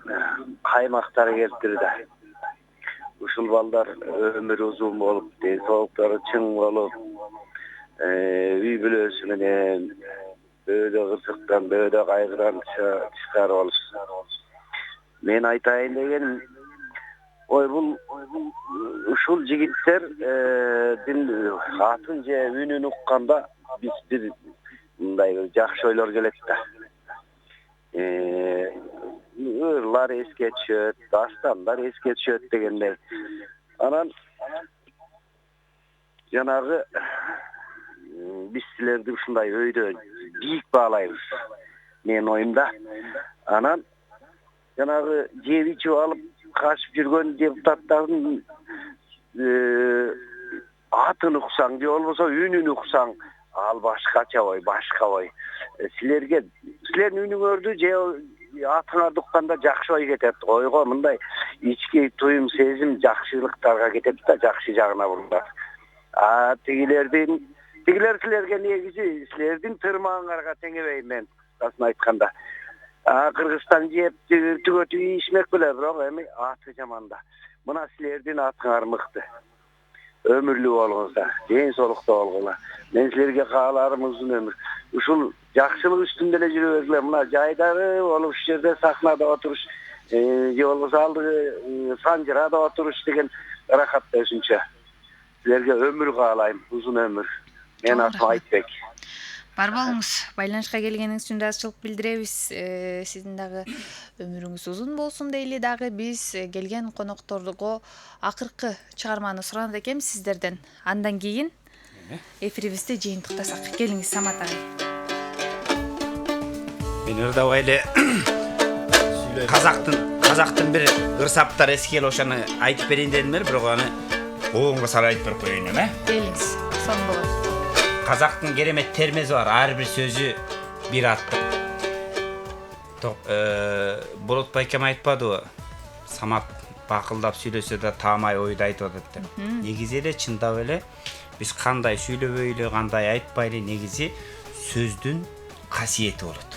каймактары келиптир да. Ушул балдар өмүрү узун болуп, ден соолуктары чың болуп, үй бүлөсү менен бөөдө кырсыктан, бөөдө кайгыдан чыгарып алышсын. Мен айтайын деген, бул ушул жигиттердин атын же үнүн укканда биз бир мындай жакшы ойлор келет да. Ырлар эске түшөт, дастандар эске түшөт дегендей. Анан жанагы биз силерди ушундай өйдө бийик баалайбыз, менин оюмда. Анан жанагы жеп ичип алып качып жүргөн депутаттардын атын уксаң же болбосо үнүн уксаң, ал башкача ой, башка ой. Силердин үнүңөрдү же атыңарды укканда жакшы ой кетет. Ойго мындай ички туюм, сезим жакшылыктарга кетет да, жакшы жагына бурулат. Тигилер силерге негизи силердин тырмагыңарга теңебейм мен, расын айтканда. Кыргызстан жеп түгөтүп ийишмек беле, бирок эми аты жаман да. Мына силердин атыңар мыкты. Өмүрлүү болгонсуңар, ден соолукта болгула. Мен силерге кааларым узун өмүр. Ушул жакшылык үстүндө эле жүрө бергиле. Мына жайдары болуп ушул жерде сахнада отуруш, же болбосо алдыгы санжырада отуруш деген рахатта өзүнчө. Силерге өмүр каалайм, узун өмүр. Мен атым Айтбек. Бар болуңуз, байланышка келгениңиз үчүн ыраазычылык билдиребиз. Сиздин дагы өмүрүңүз узун болсун дейли дагы. Биз келген конокторго акыркы чыгарманы суранат экенбиз сиздерден. Андан кийин эфирибизди жыйынтыктасак. Келиңиз, Самат агай. Мен ырдабай эле казактын бир ырсаптар эскел ошону айтып берейин дедим эле, бирок аны оонго салып айтып берип коеюн эме. Келиңиз, сон болот. Казактын керемет термеси бар, ар бир сөзү бир аттык. Болот байкем айтпадыбы? Самат бакылдап сүйлөсө да таамай ойду айтып атат деп. Негизи эле чындап эле биз кандай сүйлөбөйлү, кандай айтпайлы, негизи сөздүн касиети болот.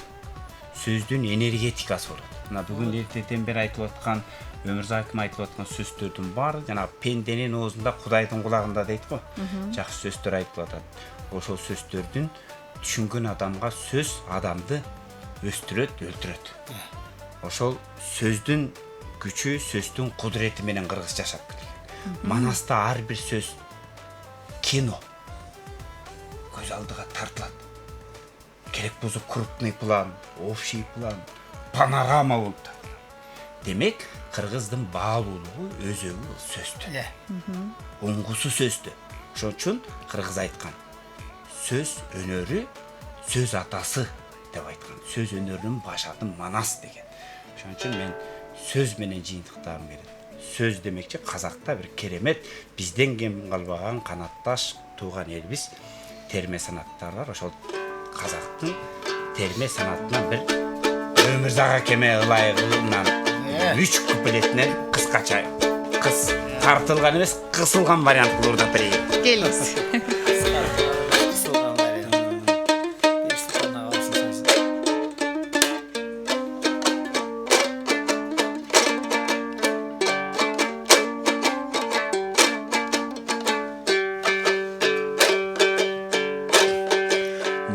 Сөздүн энергетикасы болот. Мына бүгүн эртеден бери айтып аткан, Өмүрзаким айтып аткан сөздөрдүн баары жана пенденин оозунда Кудайдын кулагында дейт го. Жакшы сөздөр айтып атат. Ошол сөздөрдүн түшүнгөн адамга сөз адамды өстүрөт, өлтүрөт. Ошол сөздүн күчү, сөздүн кудурети менен кыргыз жашап келген. Манаста ар бир сөз кино. Көз алдыга тартылат. Керек болсо крупный план, общий план, панорама болуп. Демек, кыргыздын баалуулугу өзөгү сөздө. Оңгусу сөздө. Ошон үчүн кыргыз айткан. Сөз өнөрү, сөз атасы деп айткан. Сөз өнөрүнүн башатын манас деген. Ошон үчүн мен сөз менен жыйынтыктагым келет. Сөз демекчи казакта бир керемет бизден кем калбаган канатташ тууган элбиз терме санаттар бар. Ошол казактын терме санатынан бир Өмүрзак акеме ылайыгынан 3 куплетинен кыскача тартылган эмес, кысылган вариант кылып урдап берейин. Келиңиз.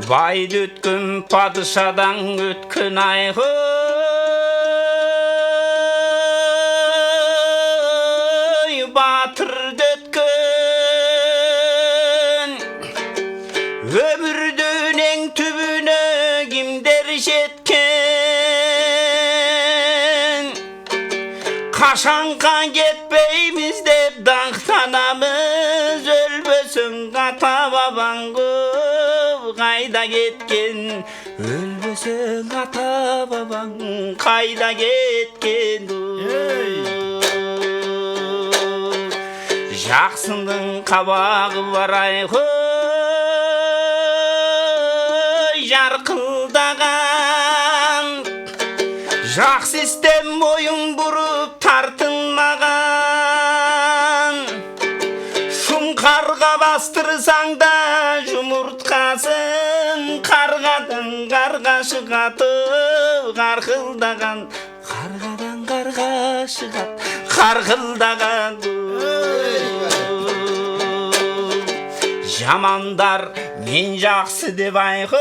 Байды өткөн падышадан өткөн айгы батырды өткөн өмүрдүн эң түбүнө кимдер жеткен кашанга кетпеймиз деп даңктанамыз өлбөсөң ата бабаң кайда кеткен өлбөсөң ата бабаң кайда кеткен жаксынын кабагы бар айгой жаркылдаган жакшы истем моюн буруп тартынмаган шумкарга бастырсаң да жумурткасын каргадан карга чыгат каркылдаган каргадан карга чыгат каркылдаган жамандар мен жакшы деп айгой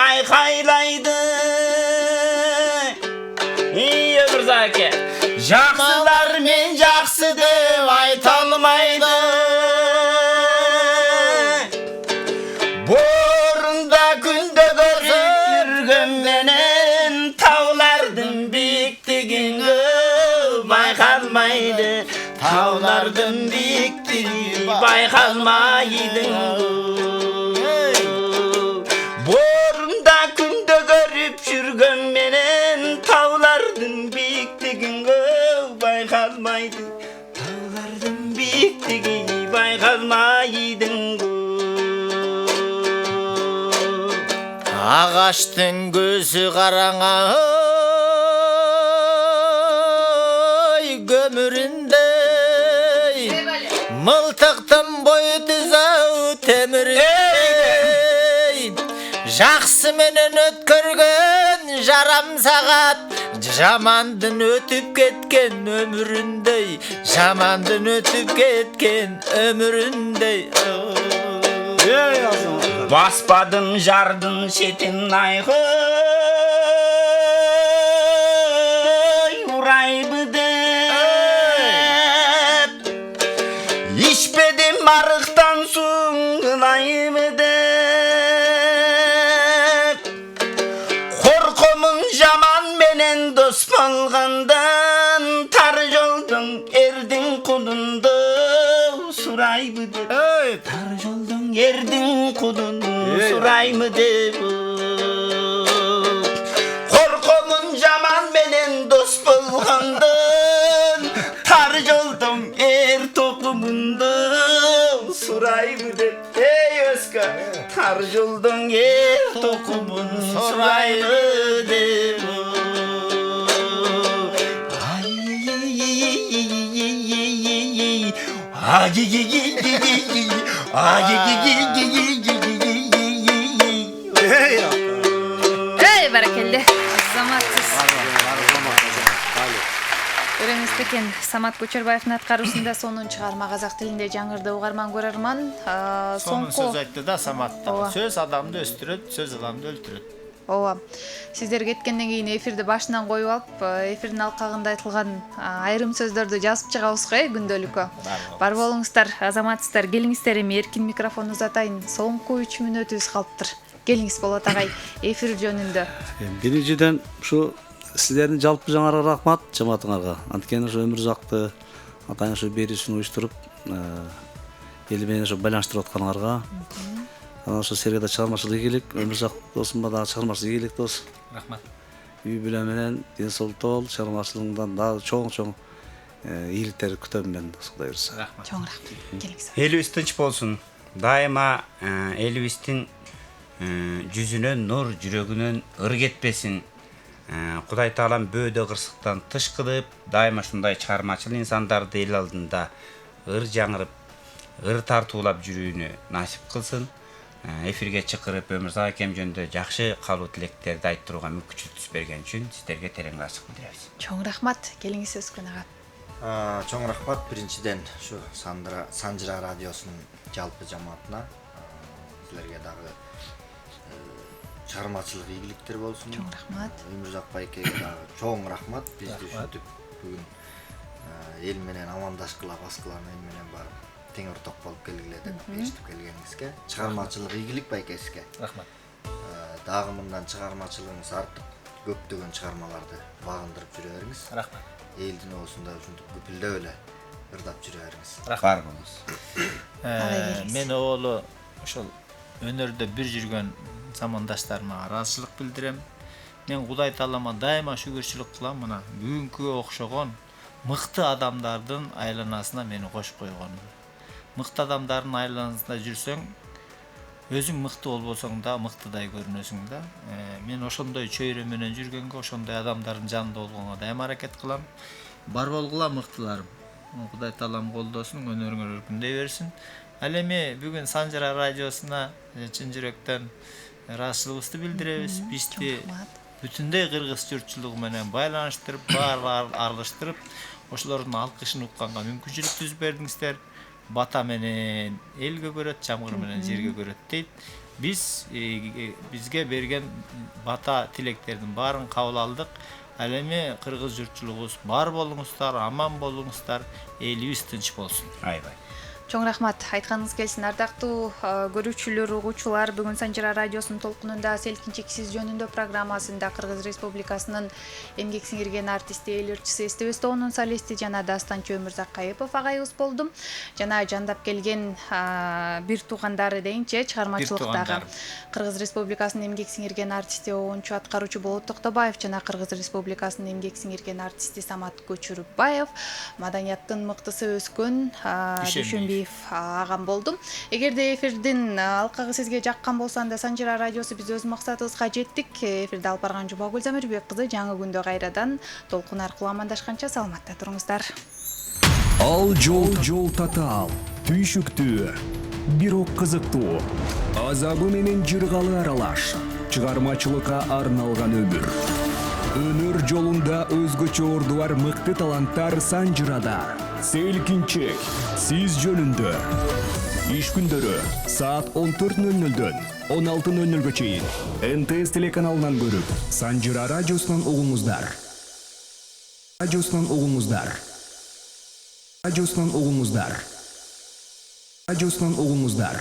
айкайлайды Өмүрзак аке жакшылар мен жакшы деп айта алмайды борунда күндө көргөн менен таулардын бииктигин байкалмайды таулардын бииктиги байкалмайды борунда күндө көрүп жүргөн менен таулардын бииктигин байкалмайды таулардын бииктиги байкалмайды Ағаштың көзі қараңай көміріндей мылтықтың бойы түзау теміріндей жақсы менен өткөргөн жарам сағат жамандын өтүп кеткен өмүрүндөй жамандын өтүп кеткен өмүрүндөй баспадым жардын шетин айгой урайбы деп ичпедим арыктан суңгылайбы деп коркомун жаман менен дос болгондан тар жолдун эрдин кулунду сурайбы деп тар жолдун ердің құнын сұраймы деп Қорқомын жаман менен дос болғандың Тар жолдың ер тоқымынды сұраймы деп Ей өскі тар жолдың ер тоқымын сұраймы деп Эй, баракелде. Азаматсыз. Көрөңүз экен, Самат Көчөрбаевдин аткаруусунда сонун чыгарма казак тилинде жаңырды угарман көрөрман. Сонун сөз айтты да Самат. Сөз адамды өстүрөт, сөз адамды өлтүрөт. Ооба. Сиздер кеткенден кийин эфирди башынан коюп алып, эфирдин алкагында айтылган айрым сөздөрдү жазып чыгабыз го, күндөлүккө. Бар болуңуздар, азаматсыздар, келиңиздер, эми эркин микрофон узатайын. Соңку 3 мүнөтүбүз калыптыр. Келиңиз болот агай, эфир жөнүндө. Биринчиден ушу сиздердин жалпы жаңарга рахмат жамаатыңарга. Анткени ушу өмүр узакты атайын ушу берүүсүн уюштуруп, эл менен ушу байланыштырып атканыңарга. Ошо серге да чыгармачылык ийгилик, өмүр узак досумга да чыгармачылык ийгилик дос. Рахмат. Үй бүлө менен ден соолукта бол, чыгармачылыгыңдан дагы чоң ийгиликтер күтөм мен дос, Кудай буйрса. Рахмат. Чоң рахмат. Келиңиз. Элибиз тынч болсун. Дайыма элибиздин жүзүнөн нур, жүрөгүнөн ыр кетпесин. Кудай Таалам бөөдө кырсыктан тыш кылып, дайыма ушундай чыгармачыл инсандарды эл алдында ыр жаңырып, ыр тартуулап жүрүүнү насип кылсын. Эфирге чакырып өмүрзак акем жөнүндө жакшы каалоо тилектерди айттырууга мүмкүнчүлүк берген үчүн сиздерге терең ырахмат билдиребиз. Чоң рахмат. Келиңиз Өскөн ага. Чоң рахмат биринчиден ушу Санжыра радиосунун жалпы жамаатына силерге дагы чыгармачылык ийгиликтер болсун. Чоң рахмат. Өмүрзак байкеге дагы чоң рахмат. Бизди ушинтип бүгүн эл менен амандашкыла баскыларына эл менен барып тең орток болуп келгиле деп эстип келгениңизге, чыгармачылык ийгилик байкесизге. Рахмат. Дагы мындан чыгармачылыгыңыз артып, көптөгөн чыгармаларды багындырып жүрө бериңиз. Рахмат. Элдин оосунда ушинтип күпүлдөп эле ырдап жүрө бериңиз. Бар болуңуз. Мен оолу ошол өнөрдө бир жүргөн замандаштарыма ыраазычылык билдирем. Мен Кудай Таалама дайыма шүгүрчүлүк кылам, мына бүгүнкү окшогон мыкты адамдардын айланасына мени кошуп койгон. Мыкты адамдардын айланасында жүрсөң, өзүң мыкты болбосоң да мыктыдай көрүнөсүң да. Мен ошондой чөйрө менен жүргөнгө, ошондой адамдардын жанында болгонго дайыма аракет кылам. Бар болгула мыктыларым. Кудай Таалам колдосун, өнөрүңөр өркүндөй берсин. Ал эми бүгүн Санжыра радиосуна чын жүрөктөн ыраазычылыгыбызды билдиребиз. Бизди бүтүндөй кыргыз журтчулугу менен байланыштырып, баары аралаштырып, ошолордун алкышын укканга мүмкүнчүлүк түзүп бердиңиздер. Бата менен элге көрөт, чамгыр менен жерге көрөт дейт. Бизге берген бата тилектердин баарын кабыл алдык. Ал эми кыргыз журтчулугубуз бар болуңуздар, аман болуңуздар, элибиз тынч болсун. Айбай. Чоң рахмат. Айтканыңыз келсин, ардактуу көрүүчүлөр, угуучулар. Бүгүн Санжыра радиосунун толкунунда Селкинчексиз жөнүндө программасында Кыргыз Республикасынын эмгек сиңирген артисти, эл ырчысы Эстебес тоонун солисти жана Дастанчы Өмүрзак Кайыпов агайыбыз болду. Жана жандап келген бир туугандары дейинчи чыгармачылыктагы Кыргыз Республикасынын эмгек сиңирген артисти Оончу аткаруучу Болот Токтобаев жана Кыргыз Республикасынын эмгек сиңирген артисти Самат Көчөрбаев, маданияттын мыктысы Өскөн Дүйшөнбиев агам болду. Эгерде эфирдин алкагы сизге жаккан болсо, анда Санжыра радиосу биз өз максатыбызга жеттик. Эфирди алып барган Жумагүл Замирбек кызы жаңы күндө кайрадан толкун аркылуу амандашканча саламатта туруңуздар. Ал жол татаал, түйшүктүү, бирок кызыктуу, азабы менен жыргалы аралаш, чыгармачылыкка арналган өмүр. Өнөр жолунда өзгөчө ордулар, мыкты таланттар Санжырада. Селкинчек сиз жөнүндө. Иш күндөрү саат 14:00-дөн 16:00-га чейин НТС телеканалынан көрүп, Санжыра радиосунан угуңуздар. Радиосунан угуңуздар.